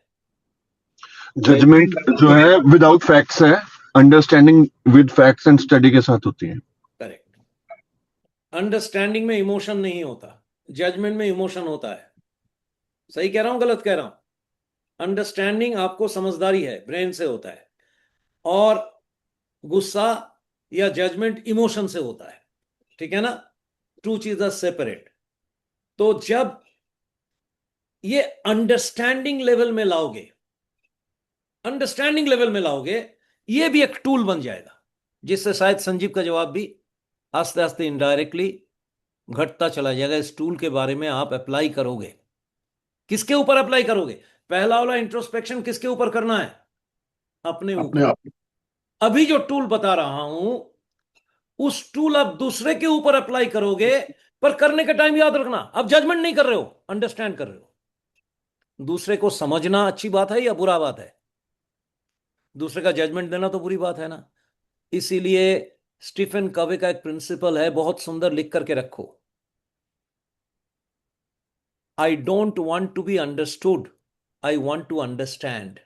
जजमेंट जो है विदाउट फैक्ट्स है, understanding with facts and study के साथ होती है। करेक्ट। अंडरस्टैंडिंग में इमोशन नहीं होता, जजमेंट में इमोशन होता है। सही कह रहा हूं, गलत कह रहा हूं? अंडरस्टैंडिंग आपको समझदारी है, ब्रेन से होता है, और गुस्सा या जजमेंट इमोशन से होता है। ठीक है ना? टू चीज आर सेपरेट। तो जब ये अंडरस्टैंडिंग लेवल में लाओगे, अंडरस्टैंडिंग लेवल में लाओगे, ये भी एक टूल बन जाएगा, जिससे शायद संजीव का जवाब भी आस्ते आस्ते इनडायरेक्टली घटता चला जाएगा। इस टूल के बारे में आप अप्लाई करोगे। किसके ऊपर अप्लाई करोगे? पहला वाला इंट्रोस्पेक्शन किसके ऊपर करना है? अपने अपने ऊपर। आप। अभी जो टूल बता रहा हूं, उस टूल आप दूसरे के ऊपर अप्लाई करोगे, पर करने का टाइम याद रखना, आप जजमेंट नहीं कर रहे हो, अंडरस्टैंड कर रहे हो। दूसरे को समझना अच्छी बात है या बुरा बात है? दूसरे का जजमेंट देना तो बुरी बात है ना। इसीलिए स्टीफन कवे का एक प्रिंसिपल है, बहुत सुंदर, लिख करके रखो। I don't want to be understood, I want to understand.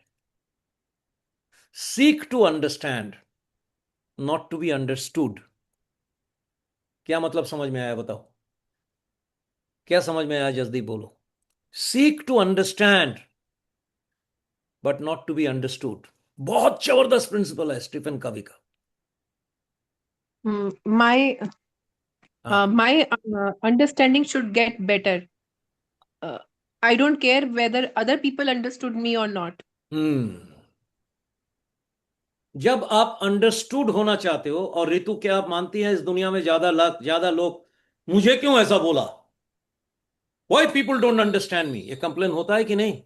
Seek to understand, not to be understood. क्या मतलब समझ में आया बताओ? क्या समझ में आया? जल्दी बोलो। Seek to understand but not to be understood. बहुत जबरदस्त प्रिंसिपल है स्टीफन कवी का। My हाँ। my understanding should get better. I don't care whether other people understood me or not. जब आप अंडरस्टूड होना चाहते हो, और ऋतु क्या आप मानती हैं इस दुनिया में ज्यादा लोग मुझे क्यों ऐसा बोला, व्हाई पीपल डोंट अंडरस्टैंड मी, ये कंप्लेन होता है कि नहीं?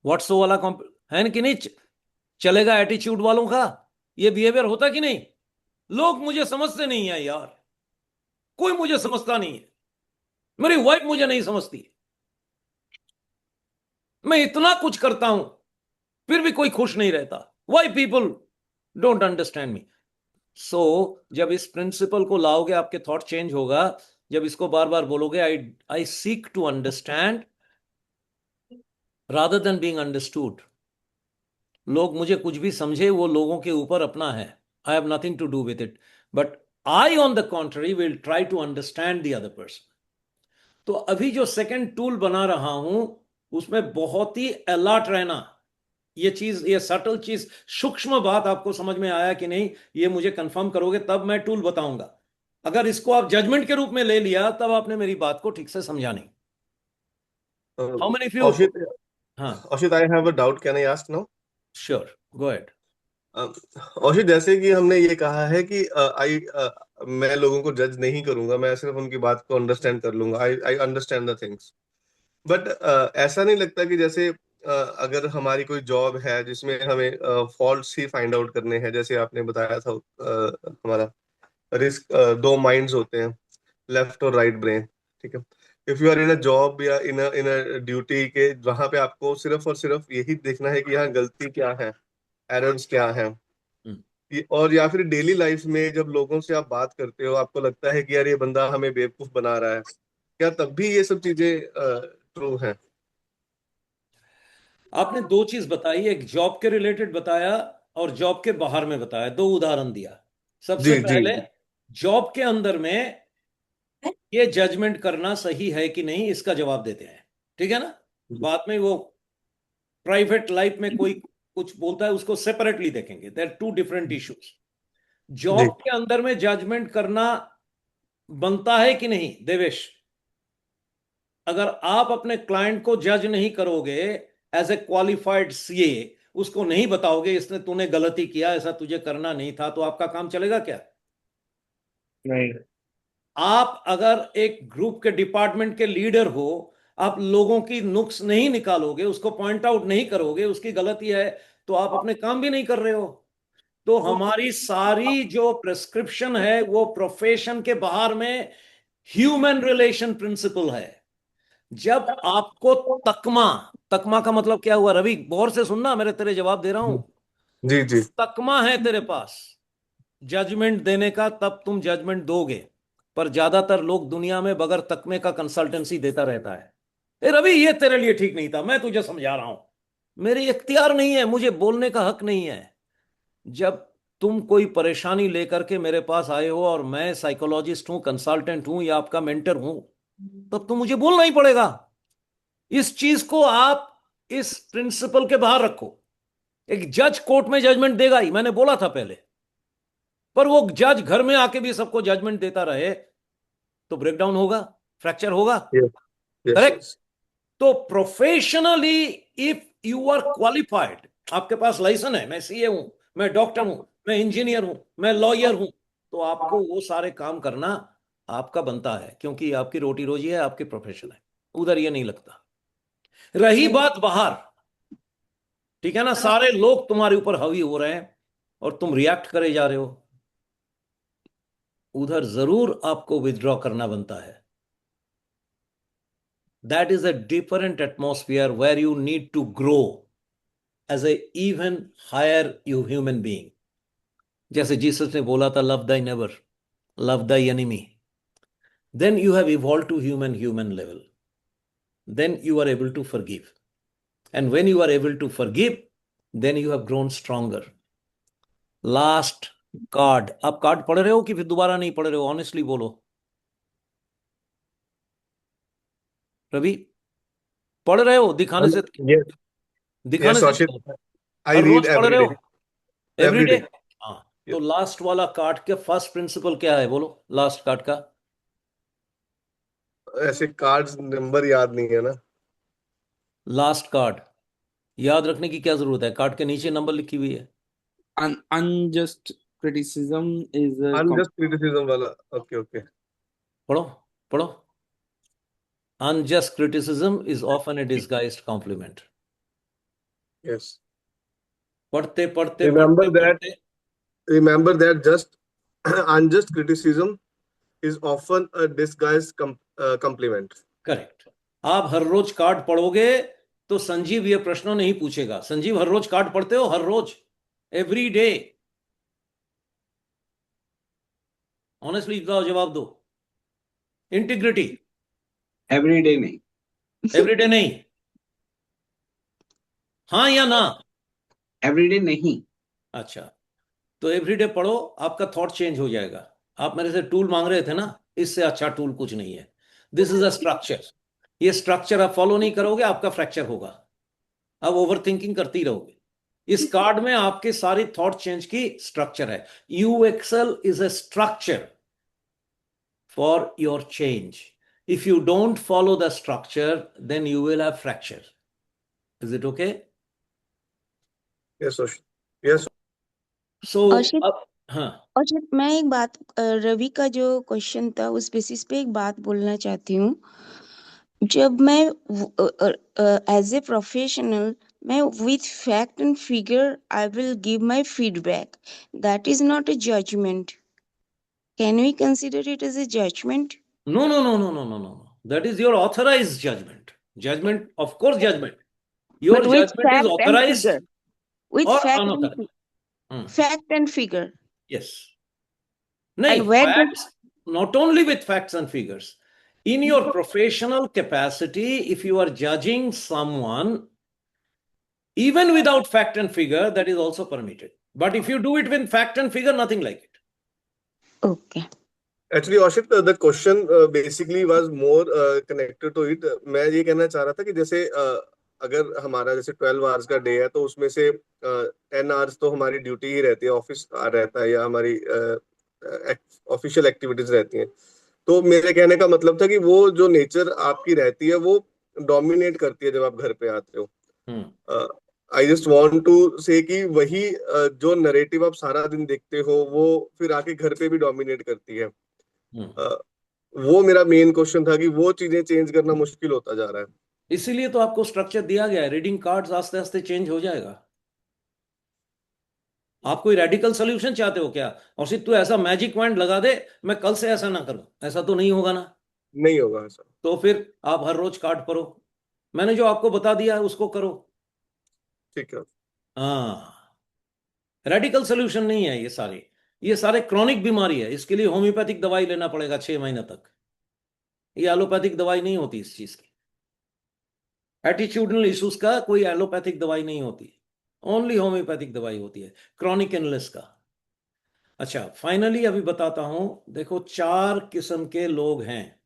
व्हाट्सओ वाला है ना कि नहीं? चलेगा एटीट्यूड वालों का ये बिहेवियर होता कि नहीं? लोग मुझे समझते नहीं है यार, कोई मुझे समझता नहीं है, मेरी वाइफ मुझे नहीं समझती, मैं इतना कुछ करता हूं फिर भी कोई खुश नहीं रहता, why people don't understand me. So जब इस प्रिंसिपल को लाओगे आपके थॉट चेंज होगा। जब इसको बार बार बोलोगे, I I seek to understand rather than being understood. लोग मुझे कुछ भी समझे वो लोगों के ऊपर अपना है, I have nothing to do with it, but I on the contrary will try to understand the other person. तो अभी जो सेकंड टूल बना रहा हूं उसमें बहुत ही अलर्ट रहना, ये चीज, ये सटल चीज, सूक्ष्म बात आपको समझ में आया कि नहीं ये मुझे कंफर्म करोगे तब मैं टूल बताऊंगा। अगर इसको आप जजमेंट के रूप में ले लिया तब आपने मेरी बात को ठीक से समझा नहीं। How many of you? Oshit, हाँ, Oshit, I have a doubt. Can I ask now? Sure, go ahead. ओशित, जैसे कि हमने ये कहा है कि मैं लोगों को जज नहीं करूंगा, मैं सिर्फ उनकी बात को अंडरस्टैंड कर लूंगा, I I understand the things. But ऐसा नहीं लगता कि जैसे अगर हमारी कोई जॉब है जिसमें हमें फॉल्ट्स ही फाइंड आउट करने हैं, जैसे आपने बताया था, हमारा रिस्क, दो माइंड्स होते हैं, लेफ्ट और राइट ब्रेन, ठीक है। If you are in a job या इन अ ड्यूटी के, वहां पे आपको सिर्फ और सिर्फ यही देखना है कि यहाँ गलती क्या है, एरर्स क्या है। और या फिर डेली लाइफ में जब लोगों से आप बात करते हो आपको लगता है कि यार ये बंदा हमें बेवकूफ बना रहा है, क्या तब भी ये सब चीजें ट्रू हैं? आपने दो चीज बताई, एक जॉब के रिलेटेड बताया और जॉब के बाहर में बताया, दो उदाहरण दिया। सबसे जी जी पहले जॉब के अंदर में ये जजमेंट करना सही है कि नहीं इसका जवाब देते हैं, ठीक है ना? बाद में वो प्राइवेट लाइफ में कोई कुछ बोलता है उसको सेपरेटली देखेंगे, देयर टू डिफरेंट इश्यूज। जी जॉब के अंदर में जजमेंट करना बनता है कि नहीं देवेश? अगर आप अपने क्लाइंट को जज नहीं करोगे एज ए क्वालिफाइड सीए, उसको नहीं बताओगे इसने तूने गलती किया, ऐसा तुझे करना नहीं था, तो आपका काम चलेगा क्या? नहीं। आप अगर एक ग्रुप के डिपार्टमेंट के लीडर हो, आप लोगों की नुक्स नहीं निकालोगे, उसको पॉइंट आउट नहीं करोगे, उसकी गलती है, तो आप अपने काम भी नहीं कर रहे हो। तो हमारी सारी जो प्रेस्क्रिप्शन है वो प्रोफेशन के बाहर में ह्यूमन रिलेशन प्रिंसिपल है। जब आपको तकमा, तकमा का मतलब क्या हुआ रवि? गौर से सुनना, मेरे तेरे जवाब दे रहा हूं। जी जी तकमा है तेरे पास जजमेंट देने का, तब तुम जजमेंट दोगे। पर ज्यादातर लोग दुनिया में बगैर तकमे का कंसल्टेंसी देता रहता है। ए रवि ये तेरे लिए ठीक नहीं था, मैं तुझे समझा रहा हूं, मेरी इख्तियार नहीं है, मुझे बोलने का हक नहीं है। जब तुम कोई परेशानी लेकर के मेरे पास आए हो और मैं साइकोलॉजिस्ट हूं, कंसल्टेंट हूं या आपका मेंटर हूं, तब तो मुझे बोलना ही पड़ेगा। इस चीज को आप इस प्रिंसिपल के बाहर रखो। एक जज कोर्ट में जजमेंट देगा ही, मैंने बोला था पहले, पर वो जज घर में आके भी सबको जजमेंट देता रहे तो ब्रेकडाउन होगा, फ्रैक्चर होगा, यस करेक्ट? यस तो professionally if you are qualified, आपके पास लाइसेंस है, मैं सीए हूं, मैं डॉक्टर हूं, मैं इंजीनियर हूं, मैं लॉयर हूं, तो आपको वो सारे काम करना आपका बनता है, क्योंकि आपकी रोटी रोजी है, आपकी प्रोफेशन है, उधर ये नहीं लगता। रही बात बाहर, ठीक है ना, सारे लोग तुम्हारे ऊपर हावी हो रहे हैं और तुम रिएक्ट करे जा रहे हो, उधर जरूर आपको विथड्रॉ करना बनता है। That is a different atmosphere where you need to grow as a even higher you human being. जैसे जीसस ने बोला था, love thy neighbour, love thy enemy, then you have evolved to human level, then you are able to forgive, and when you are able to forgive, then you have grown stronger. Last card, आप कार्ड पढ़ रहे हो कि फिर दोबारा नहीं पढ़ रहे हो? ऑनेस्टली बोलो रवि, पढ़ रहे हो? दिखाने से Yes, दिखाने yes, से नहीं Oshit. होता। I हर read रोज पढ़ every रहे day. हो? Every Every day? day. हाँ। Yes. तो लास्ट वाला कार्ड के फर्स्ट प्रिंसिपल क्या है, बोलो लास्ट कार्ड का। ऐसे कार्ड्स नंबर याद नहीं है ना। लास्ट कार्ड याद रखने की क्या जरूरत है, कार्ड के नीचे नंबर लिखी हुई है। Unjust criticism is unjust criticism वाला। Okay, okay. पढ़ो पढ़ो। Unjust criticism is often a disguised compliment. Yes. पढ़ते पढ़ते Remember पढ़ते that. पढ़ते Remember that just unjust criticism is often a disguised compliment. Correct. आप हर रोज कार्ड पढ़ोगे तो संजीव ये प्रश्न नहीं पूछेगा। संजीव, हर रोज कार्ड पढ़ते हो? हर रोज, एवरी डे? ऑनेस्टली बताओ, जवाब दो। इंटीग्रिटी। एवरीडे नहीं। एवरीडे नहीं? हाँ या ना? एवरीडे नहीं। अच्छा, तो एवरीडे पढ़ो, आपका थॉट चेंज हो जाएगा। आप मेरे से टूल मांग रहे थे ना, इससे अच्छा टूल कुछ नहीं है। This is a structure. ये स्ट्रक्चर आप फॉलो नहीं करोगे, आपका फ्रैक्चर होगा। आप ओवर थिंकिंग करती रहोगे। इस कार्ड में आपके सारी थॉट चेंज की स्ट्रक्चर है। You excel is a structure for your change. If you don't follow the structure then you will have fracture. Is it okay? Yes, Oshit. Yes. So Arshit, अब हाँ, अर्षित, मैं एक बात, रवि का जो क्वेश्चन था उस बेसिस पे एक बात बोलना चाहती हूँ। जब मैं एज ए प्रोफेशनल, मैं with fact and figure I will give my feedback, that is not a judgement. Can we consider it as a judgement? no, no, no, no, no, no, no, no. That is your authorized judgment. Judgment, of course, judgment. Your But with judgment is fact and authorized figure, with or fact and unauthorized. Hmm. fact and figure, Yes. and No, where does facts, not only with facts and figures. In your professional capacity, if you are judging someone, even without fact and figure, that is also permitted. But if you do it with fact and figure, nothing like it. okay? Actually, Oshit, the question basically was more connected to it. मैं ये कहना चाह रहा था कि जैसे अगर हमारा जैसे 12 आवर्स का डे है तो उसमें से 10 आवर्स तो हमारी ड्यूटी ही रहती है, ऑफिस रहता है या हमारी ऑफिशियल एक्टिविटीज रहती हैं। तो मेरे कहने का मतलब था कि वो जो नेचर आपकी रहती है वो डोमिनेट करती है जब आप घर पे आते हो। आई जस्ट वांट टू से कि वही जो नरेटिव आप सारा दिन देखते हो वो फिर आके घर पे भी डोमिनेट करती है। वो मेरा मेन क्वेश्चन था कि वो चीजें चेंज करना मुश्किल होता जा रहा है। इसीलिए तो आपको स्ट्रक्चर दिया गया है। रीडिंग कार्ड्स आस्ते आस्ते चेंज हो जाएगा। आप कोई रेडिकल सोल्यूशन चाहते हो क्या? और सिर्फ तू ऐसा मैजिक पॉइंट लगा दे मैं कल से ऐसा ना करूं, ऐसा तो नहीं होगा ना। नहीं होगा ऐसा। तो फिर आप हर रोज कार्ड पढ़ो, मैंने जो आपको बता दिया है उसको करो। ठीक है। हाँ, रेडिकल सोल्यूशन नहीं है ये सारे क्रॉनिक बीमारी है। इसके लिए होम्योपैथिक दवाई लेना पड़ेगा 6 महीने तक। ये एलोपैथिक दवाई नहीं होती इस चीज की। एटीट्यूडनल इश्यूज का कोई एलोपैथिक दवाई नहीं होती, ओनली होम्योपैथिक दवाई होती है क्रॉनिक इलनेस का। अच्छा, फाइनली अभी बताता हूं। देखो, 4 किस्म के लोग हैं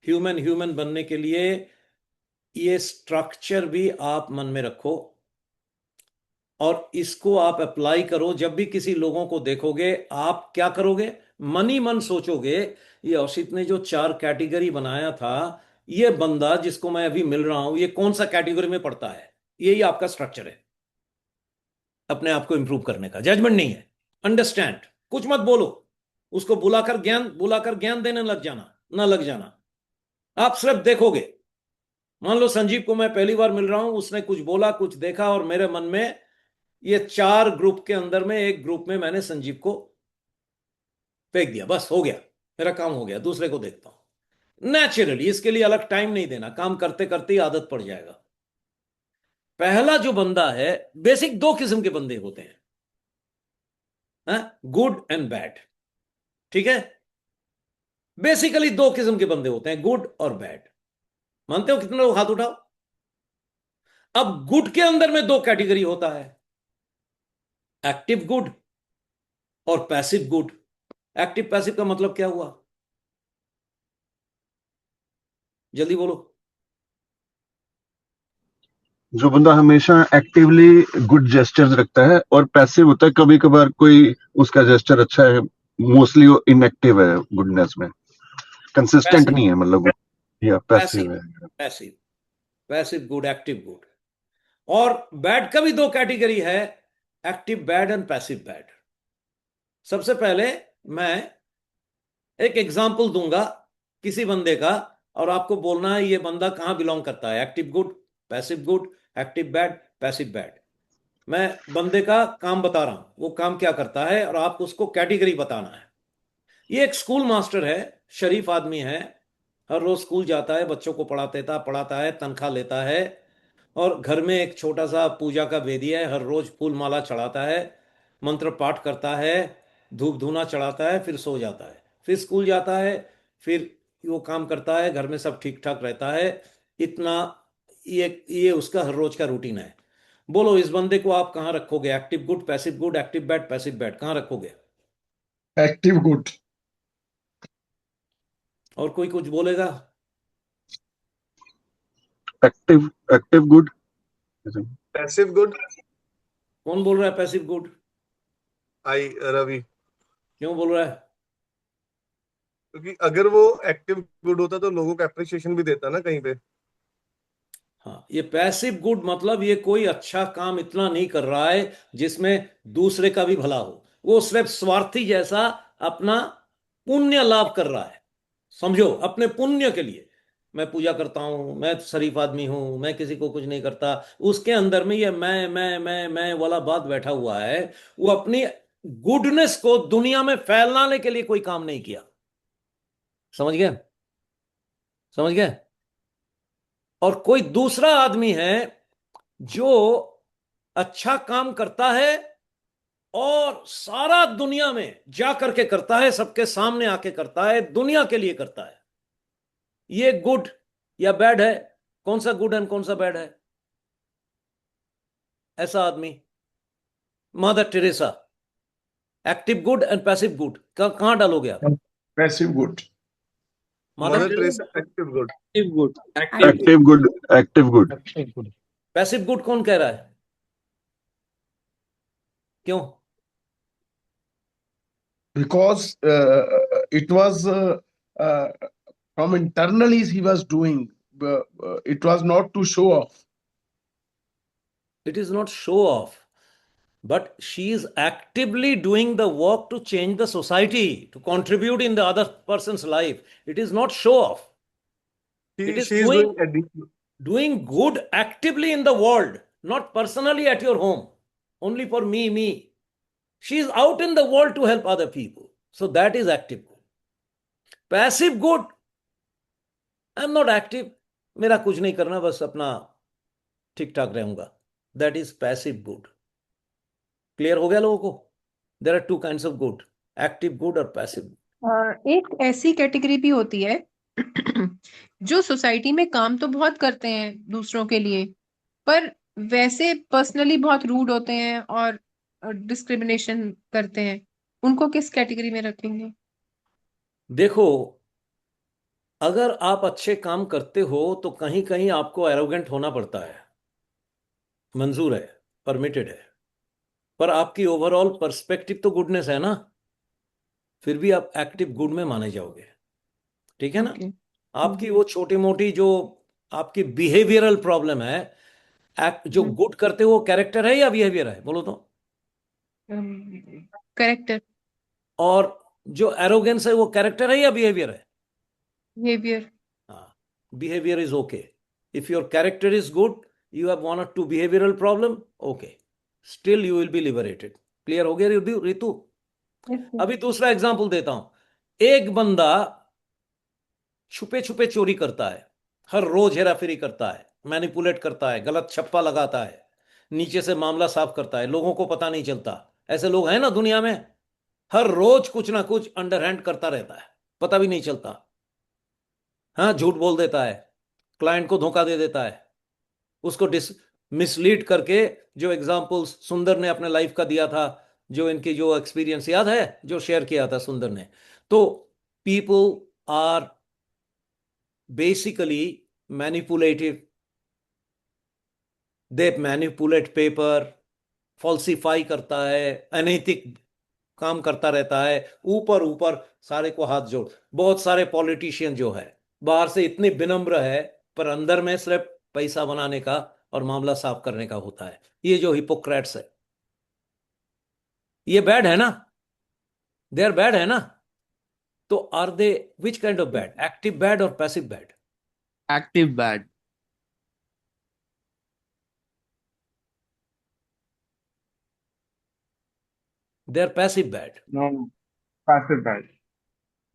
ह्यूमन बनने के लिए। ये स्ट्रक्चर भी आप मन में रखो और इसको आप अप्लाई करो। जब भी किसी लोगों को देखोगे आप क्या करोगे? मन ही मन सोचोगे, ये औषित ने जो 4 कैटेगरी बनाया था, ये बंदा जिसको मैं अभी मिल रहा हूं ये कौन सा कैटेगरी में पड़ता है। यही आपका स्ट्रक्चर है अपने आप को इंप्रूव करने का। जजमेंट नहीं है, अंडरस्टैंड। कुछ मत बोलो, उसको बुलाकर ज्ञान देने लग जाना, ना लग जाना। आप सिर्फ देखोगे। मान लो संजीव को मैं पहली बार मिल रहा हूं, उसने कुछ बोला, कुछ देखा, और मेरे मन में ये 4 ग्रुप के अंदर में एक ग्रुप में मैंने संजीव को फेंक दिया, बस हो गया, मेरा काम हो गया। दूसरे को देखता हूं नेचुरली, इसके लिए अलग टाइम नहीं देना, काम करते करते ही आदत पड़ जाएगा। पहला जो बंदा है, बेसिक 2 किस्म के बंदे होते हैं, गुड एंड बैड। ठीक है, बेसिकली 2 किस्म के बंदे होते हैं, गुड और बैड। मानते हो? कितने लोग हाथ उठाओ। अब गुड के अंदर में 2 कैटेगरी होता है, एक्टिव गुड और पैसिव गुड। एक्टिव पैसिव का मतलब क्या हुआ, जल्दी बोलो। जो बंदा हमेशा एक्टिवली गुड जेस्चर्स रखता है, और पैसिव होता है कभी कभार कोई उसका जेस्चर अच्छा है, मोस्टली वो इनएक्टिव है गुडनेस में, कंसिस्टेंट पैसिव, नहीं है, मतलब या पैसिव पैसिव, है। Passive, passive good, active good. और बैड का भी दो कैटेगरी है, active bad and passive bad. सबसे पहले मैं एक एग्जांपल दूंगा किसी बंदे का, और आपको बोलना है ये बंदा कहां बिलोंग करता है, active good, passive good, active bad, passive bad. मैं बंदे का काम बता रहा हूं, वो काम क्या करता है, और आपको उसको कैटेगरी बताना है। ये एक स्कूल मास्टर है, शरीफ आदमी है, हर रोज स्कूल जाता है, बच्चों को पढ़ाता है, तनख्वाह लेता है, और घर में एक छोटा सा पूजा का वेदी है, हर रोज फूल माला चढ़ाता है, मंत्र पाठ करता है, धूप धूना चढ़ाता है, फिर सो जाता है, फिर स्कूल जाता है, फिर वो काम करता है, घर में सब ठीक ठाक रहता है। इतना ये उसका हर रोज का रूटीन है। बोलो इस बंदे को आप कहाँ रखोगे, active good, passive good, active bad, passive bad, कहाँ रखोगे? Active good. और कोई कुछ बोलेगा? Active active good. Passive good. कौन बोल रहा है पैसिव गुड? आई रवि। क्यों बोल रहा है? क्योंकि अगर वो एक्टिव गुड होता तो लोगों को अप्रिसिएशन भी देता ना कहीं पे। हाँ, ये पैसिव गुड मतलब ये कोई अच्छा काम इतना नहीं कर रहा है जिसमें दूसरे का भी भला हो, वो सिर्फ स्वार्थी जैसा अपना पुण्य लाभ कर रहा है। समझो, अपने पुण्य के लिए मैं पूजा करता हूं, मैं शरीफ आदमी हूं, मैं किसी को कुछ नहीं करता, उसके अंदर में ये मैं वाला बात बैठा हुआ है। वो अपनी गुडनेस को दुनिया में फैलाने के लिए कोई काम नहीं किया। समझ गए? समझ गए? और कोई दूसरा आदमी है जो अच्छा काम करता है और सारा दुनिया में जा करके करता है, सबके सामने आके करता है, दुनिया के लिए करता है। ये गुड या बैड है? कौन सा गुड है कौन सा बैड है? ऐसा आदमी mother Teresa, active good and passive good, कहां डालोगे आप? Passive good. Mother mother Teresa Teresa active good. Active good, active good. Active good, active good. Active good. Passive good कौन कह रहा है? क्यों? Because it was from internally he was doing. It was not to show off. It is not show off, but she is actively doing the work to change the society, to contribute in the other person's life. It is not show off. It is She is doing good actively in the world, not personally at your home, only for me. She is out in the world to help other people. So that is active good. Passive good, I am not active, मेरा कुछ नहीं करना, बस अपना ठीक ठाक रहूंगा, that is passive good. Clear हो गया लोगों को? There are two kinds of good, active good और पैसिव। एक ऐसी कैटेगरी भी होती है जो सोसाइटी में काम तो बहुत करते हैं दूसरों के लिए, पर वैसे पर्सनली बहुत रूड होते हैं और डिस्क्रिमिनेशन करते हैं। उनको किस कैटेगरी में रखेंगे? देखो, अगर आप अच्छे काम करते हो तो कहीं कहीं आपको एरोगेंट होना पड़ता है, मंजूर है, परमिटेड है, पर आपकी ओवरऑल पर्सपेक्टिव तो गुडनेस है ना, फिर भी आप एक्टिव गुड में माने जाओगे। ठीक है ना? Okay. आपकी वो छोटी मोटी जो आपकी बिहेवियरल प्रॉब्लम है, जो गुड करते हो वो कैरेक्टर है या बिहेवियर है, बोलो तो? करेक्टर। और जो एरोगेंस है वो कैरेक्टर है या बिहेवियर है? बिहेवियर। हाँ, behaviour is okay. If your character is good, you have one or two behavioral problem, okay, still you will be liberated. Clear हो गया रितु? अभी दूसरा एग्जांपल देता हूं। एक बंदा छुपे छुपे चोरी करता है, हर रोज हेराफेरी करता है, मैनिपुलेट करता है, गलत छप्पा लगाता है, नीचे से मामला साफ करता है, लोगों को पता नहीं चलता। ऐसे लोग हैं ना दुनिया में, हर रोज कुछ ना कुछ अंडरहैंड करता रहता है, पता भी नहीं चलता। हाँ, झूठ बोल देता है, क्लाइंट को धोखा दे देता है, उसको मिसलीड करके, जो एग्जाम्पल्स सुंदर ने अपने लाइफ का दिया था, जो इनकी जो एक्सपीरियंस याद है जो शेयर किया था सुंदर ने, तो people are basically manipulative, they manipulate paper, falsify करता है, अनैतिक काम करता रहता है, ऊपर ऊपर सारे को हाथ जोड़। बहुत सारे पॉलिटिशियन जो है बाहर से इतने विनम्र है, पर अंदर में सिर्फ पैसा बनाने का और मामला साफ करने का होता है। ये जो हिपोक्रेट्स है, ये बैड है ना, दे आर बैड है ना। तो are they which kind of bad, active bad और passive bad? Active bad. They are passive bad, No, passive bad.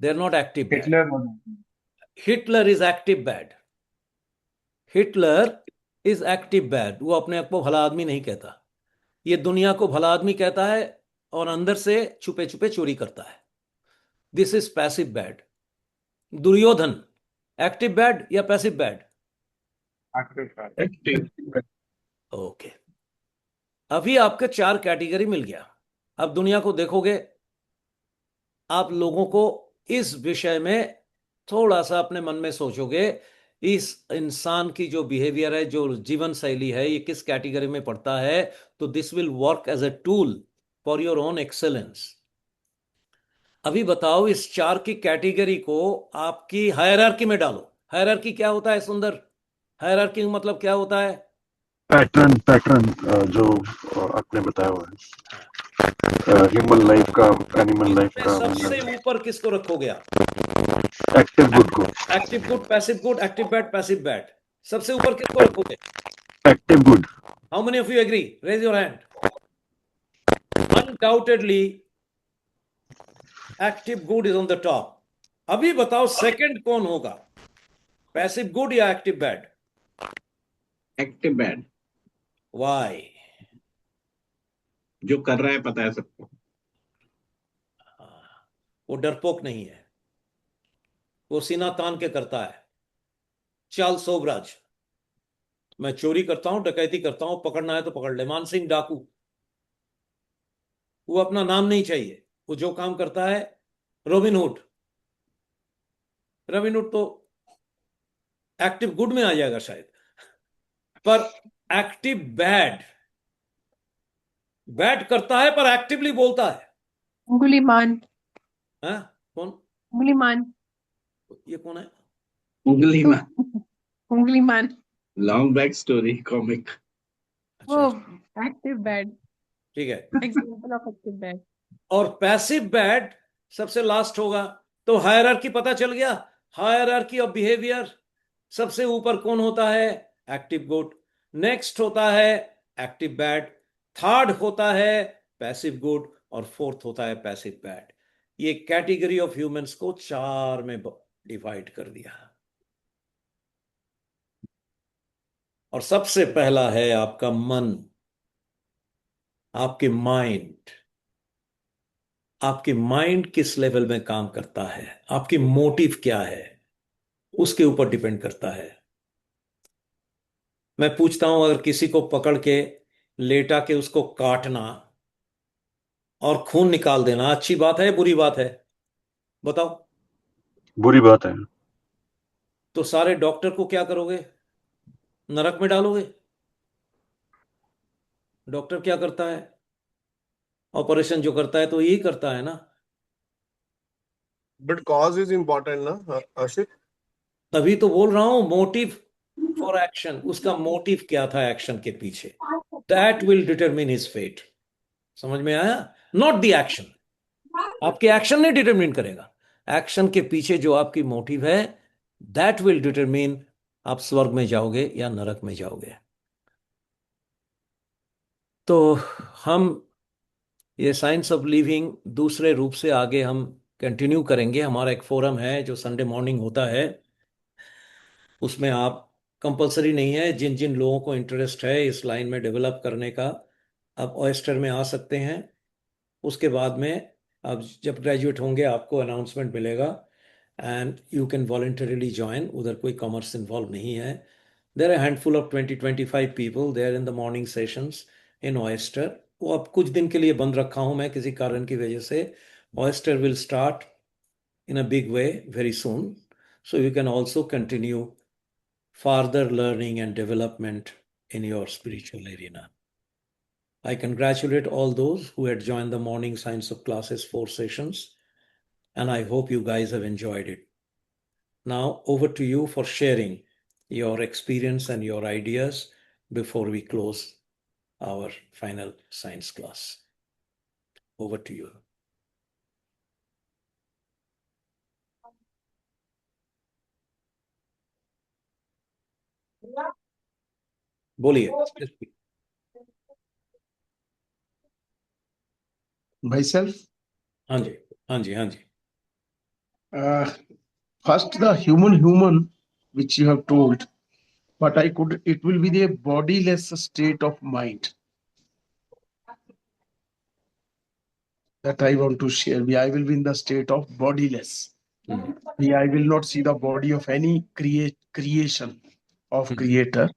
They are not active bad. Hitler was. Hitler is active bad, Hitler is active bad. वो अपने आप को भला आदमी नहीं कहता, ये दुनिया को भला आदमी कहता है और अंदर से छुपे छुपे चोरी करता है। This is passive bad. Duryodhan active bad या passive bad? Active bad. Active. Okay, अभी आपके 4 कैटेगरी मिल गया। अब दुनिया को देखोगे, आप लोगों को इस विषय में थोड़ा सा अपने मन में सोचोगे, इस इंसान की जो बिहेवियर है, जो जीवन शैली है, ये किस कैटेगरी में पड़ता है, तो this will work as a tool for your own excellence. अभी बताओ, इस 4 की कैटेगरी को आपकी हायरार्की में डालो। हायरार्की क्या होता है सुंदर? हायरार्की मतलब क्या होता है? पैटर्न जो आपने बताया हुआ है, ह्यूमन लाइफ का, एनिमल लाइफ का। सबसे ऊपर किसको रखोगे आप? एक्टिव गुड को। Active good, passive good, active bad, passive bad, सबसे ऊपर किसको रखोगे? Active good. How many of you agree? Raise your hand. Undoubtedly active good is on the top. अभी बताओ सेकंड कौन होगा, पैसिव गुड या active bad? Active bad. Why? जो कर रहा है पता है सबको। वो डरपोक नहीं है, वो सीना तान के करता है। चार्ल्स सोबराज, मैं चोरी करता हूं, डकैती करता हूं, पकड़ना है तो पकड़ ले। मानसिंह डाकू, वो अपना नाम नहीं चाहिए, वो जो काम करता है। रॉबिन हुड, रॉबिन हुड तो एक्टिव गुड में आ जाएगा शायद, पर एक्टिव बैड, बैड करता है पर एक्टिवली बोलता है। अंगुलीमान। हाँ? कौन? अंगुलीमान। ये कौन है? उंगली में। Angulimala. Long back story comic. वो एक्टिव बैड, ठीक है। Example of active bad. और पैसिव बैड सबसे लास्ट होगा। तो हायरार्की पता चल गया, हायरार्की ऑफ बिहेवियर। सबसे ऊपर कौन होता है? Active good. नेक्स्ट होता है एक्टिव बैड। थर्ड होता है पैसिव गुड और फोर्थ होता है पैसिव बैड। ये कैटेगरी ऑफ ह्यूमंस को 4 में डिवाइड कर दिया। और सबसे पहला है आपका मन, आपके माइंड। आपकी माइंड किस लेवल में काम करता है, आपकी मोटिव क्या है, उसके ऊपर डिपेंड करता है। मैं पूछता हूं, अगर किसी को पकड़ के लेटा के उसको काटना और खून निकाल देना अच्छी बात है, बुरी बात है? बताओ। बुरी बात है। तो सारे डॉक्टर को क्या करोगे? नरक में डालोगे? डॉक्टर क्या करता है? ऑपरेशन जो करता है तो यही करता है ना। बट कॉज इज इम्पोर्टेंट ना आशिक। तभी तो बोल रहा हूं, मोटिव फॉर एक्शन। उसका मोटिव क्या था एक्शन के पीछे, that will determine his fate. समझ में आया? Not the action. आपके एक्शन नहीं डिटरमिन करेगा, एक्शन के पीछे जो आपकी मोटिव है, दैट विल डिटरमिन आप स्वर्ग में जाओगे या नरक में जाओगे। तो हम ये साइंस ऑफ लिविंग दूसरे रूप से आगे हम कंटिन्यू करेंगे। हमारा एक फोरम है जो संडे मॉर्निंग होता है, उसमें आप, कंपलसरी नहीं है, जिन जिन लोगों को इंटरेस्ट है इस लाइन में डेवलप करने का, आप ऑयस्टर में आ सकते हैं। उसके बाद में आप जब ग्रेजुएट होंगे आपको अनाउंसमेंट मिलेगा and you can voluntarily join. उधर कोई कॉमर्स इन्वॉल्व नहीं है, There are a handful of 20-25 people there in the morning sessions in Oyster. वो अब कुछ दिन के लिए बंद रखा हूं मैं किसी कारण की वजह से. Oyster will start in a big way very soon. So you can also continue further learning and development in your spiritual arena. I congratulate all those who had joined the morning science of classes 4 sessions, and I hope you guys have enjoyed it. Now over to you for sharing your experience and your ideas before we close our final science class. Over to you. बोलिए. Myself, हाँ जी, हाँ जी, हाँ जी. first the human, which you have told, but it will be the bodiless state of mind that I want to share. I will be in the state of bodiless. I will not see the body of any creation of creator.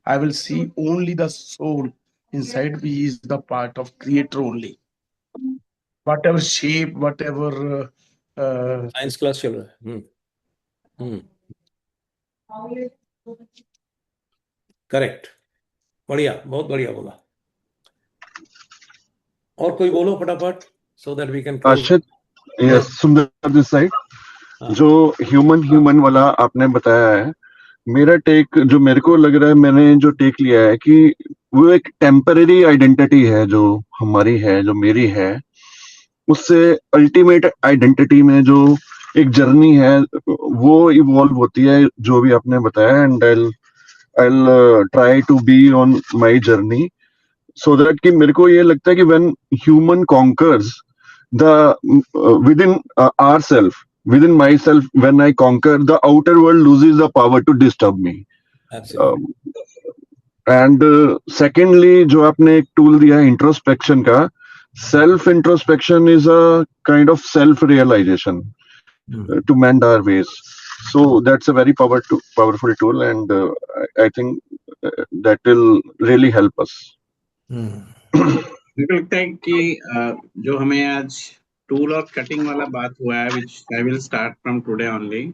I will see only the soul inside me is the part of creator only. Whatever shape, whatever science class चल रहा है. करेक्ट. बढ़िया, बहुत बढ़िया बोला. और कोई बोलो फटाफट, so that we can close. आशित, yes, सुंदर दिस साइड. जो ह्यूमन वाला आपने बताया है, मेरा टेक जो मेरे को लग रहा है, मैंने जो टेक लिया है कि वो एक टेम्पररी आइडेंटिटी है जो हमारी है, जो मेरी है, उससे अल्टीमेट आइडेंटिटी में जो एक जर्नी है वो इवॉल्व होती है, जो भी आपने बताया. And I'll try to be on my journey so that कि मेरे को ये लगता है कि when human conquers the within ourself, within myself, when I conquer, the outer world loses the power to disturb me. And secondly, जो आपने एक टूल दिया है इंट्रोस्पेक्शन का, self introspection is a kind of self realisation to mend our ways. So that's a very powerful tool, and I think that will really help us. मुझे लगता है कि जो हमें आज टूल और कटिंग वाला बात हुआ है, which I will start from today only,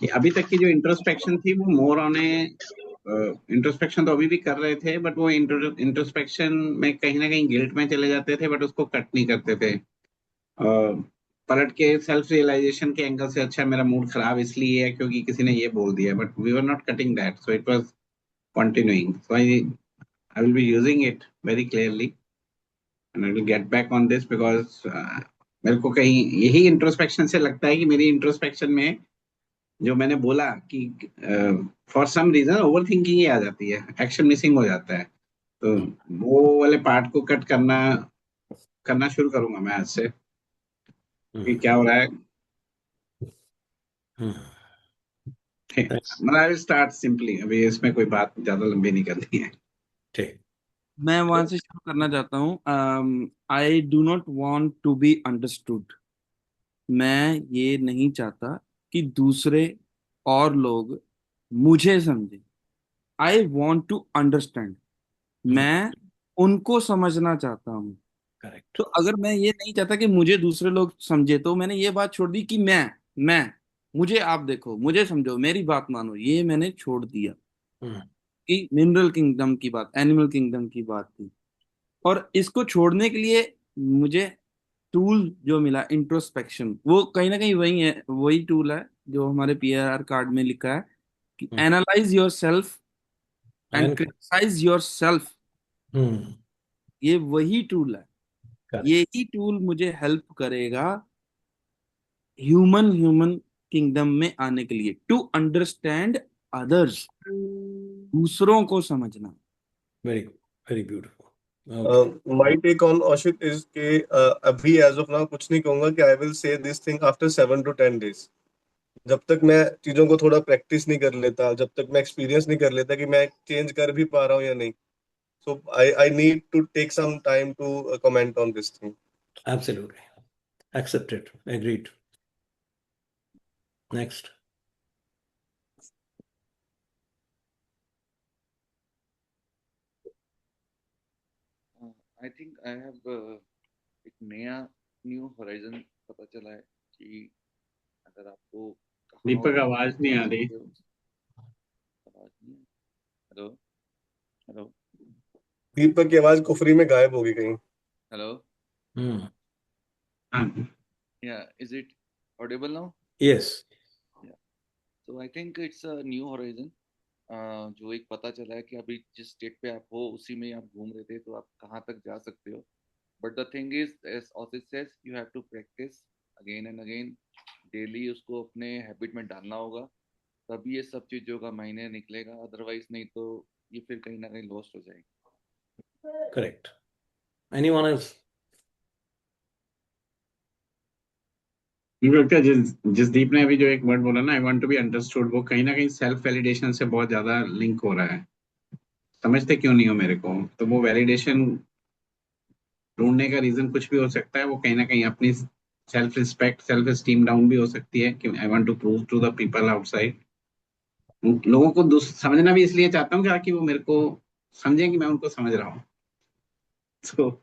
कि अभी तक की जो इंट्रोस्पेक्शन थी वो मोर ऑन इंट्रोस्पेक्शन तो अभी भी कर रहे थे, बट वो इंट्रोस्पेक्शन में कहीं ना कहीं गिल्ट में चले जाते थे, बट उसको कट नहीं करते थे. पलट के सेल्फ रियलाइजेशन के एंगल से, अच्छा मेरा मूड खराब इसलिए है क्योंकि किसी ने ये बोल दिया, but we were not cutting that, so it was continuing. So I will be using it very clearly and I will get back on this, because मेरे को कहीं यही इंट्रोस्पेक्शन से लगता है कि मेरी इंट्रोस्पेक्शन में जो मैंने बोला कि for some reason overthinking ही आ जाती है, एक्शन मिसिंग हो जाता है, तो वो वाले पार्ट को कट करना शुरू करूंगा मैं आज से कि क्या हो रहा है. मतलब आई विल स्टार्ट सिंपली. अभी इसमें कोई बात ज्यादा लंबी नहीं करनी है. ठीक, मैं वहां से शुरू करना चाहता हूँ. I do not want to be understood. मैं ये नहीं चाहता कि दूसरे और लोग मुझे समझें. I want to understand. मैं उनको समझना चाहता हूँ. करेक्ट. तो अगर मैं ये नहीं चाहता कि मुझे दूसरे लोग समझे, तो मैंने ये बात छोड़ दी कि मैं मुझे आप देखो, मुझे समझो, मेरी बात मानो, ये मैंने छोड़ दिया. कि मिनरल किंगडम की बात, एनिमल किंगडम की बात थी. और इसको छोड़ने के लिए मुझे टूल जो मिला इंट्रोस्पेक्शन, वो कहीं ना कहीं वही टूल है जो हमारे PIR कार्ड में लिखा है कि analyse yourself and criticise yourself. ये वही टूल है. यही टूल मुझे हेल्प करेगा ह्यूमन किंगडम में आने के लिए. टू अंडरस्टैंड अदर्स, दूसरों को समझना. Very very beautiful. My take on Ashit is कि अभी as of now कुछ नहीं कहूंगा कि I will say this thing after 7 to 10 days. जब तक मैं चीजों को थोड़ा प्रैक्टिस नहीं कर लेता, जब तक मैं एक्सपीरियंस नहीं कर लेता कि मैं चेंज कर भी पा रहा हूँ या नहीं. So I need to take some time to comment on this thing. Absolutely. Accepted. Agreed. Next. I think I have एक नया न्यू होराइजन पता चला है कि अगर आपको कहावत दीपक आवाज नहीं आ रही। आवाज नहीं है। हेलो हेलो दीपक की आवाज कुफरी में गायब होगी कहीं। हेलो हाँ, या is it Audible now? Yes. So I think it's a new horizon. जो एक पता चला है कि अभी जिस स्टेट पे आप हो उसी में आप घूम रहे थे तो आप कहाँ तक जा सकते हो. But the thing is as ऑसिस says you have to practise again and again. Daily उसको अपने हैबिट में डालना होगा, तभी ये सब चीजों का मायने निकलेगा. अदरवाइज नहीं तो ये फिर कहीं ना कहीं लॉस्ट हो जाएगी. Correct. Anyone else? मुझे लगता है जसदीप ने अभी जो एक वर्ड बोला ना, I want to be understood, वो कहीं ना कहीं सेल्फ वैलिडेशन से बहुत ज्यादा लिंक हो रहा है. समझते क्यों नहीं हो मेरे को? तो वो वैलिडेशन ढूंढने का रीजन कुछ भी हो सकता है. वो कहीं ना कहीं अपनी self respect, self esteem down भी हो सकती है कि I want to prove to the people outside. लोगों को समझना भी इसलिए चाहता हूँ कि वो मेरे को समझें कि मैं उनको समझ रहा हूँ. तो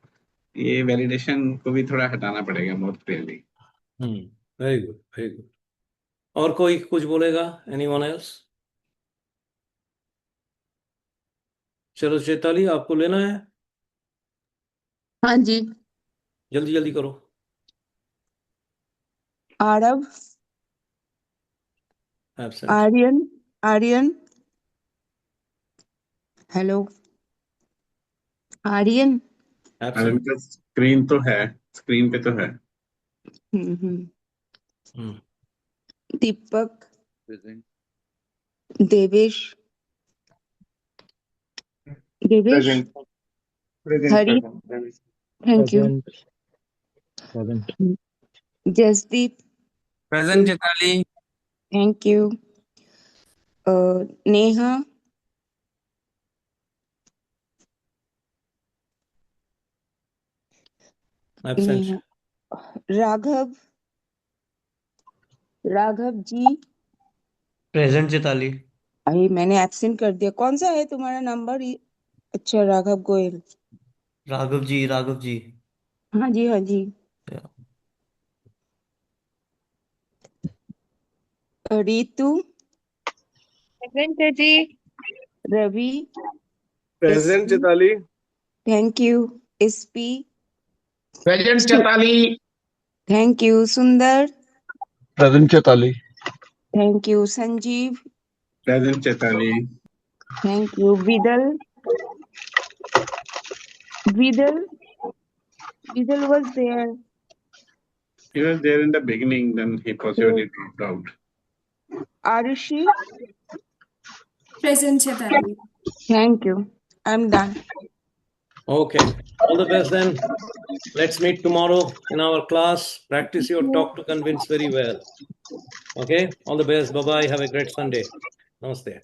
ये वैलिडेशन को भी थोड़ा हटाना पड़ेगा बहुत clearly. Very good. Very good. और कोई कुछ बोलेगा? Anyone else? चलो चैताली, आपको लेना है, हाँ जी. जल्दी जल्दी करो. आरव, Absent. आर्यन, हेलो, आर्यन. अरे Absent. मतलब स्क्रीन तो है, स्क्रीन पे तो है. Deepak, present. Devesh, Present. Present. Hari, Present. Thank you. Present. Jasdeep, present Chaitali. Thank you. Neha, Absent. Raghav ji. Present Chaitali. अरे मैंने एब्सेंट कर दिया. कौन सा है तुम्हारा नंबर? अच्छा, राघव गोयल. राघव जी. हाँ जी, हाँ जी. रितु, प्रेजेंट है जी. Ravi, present Chaitali. Thank you. SP, Present Chatali. Thank you. Sundar, present Chaitali. Thank you. Sanjeev, present Chaitali. Thank you. Vidal was there. He was there in the beginning, then he possibly dropped out. Arushi, present Chaitali. thank you. I'm done. Okay. All the best then. Let's meet tomorrow in our class. Practice your talk to convince very well. Okay. All the best. Bye bye. Have a great Sunday. Namaste.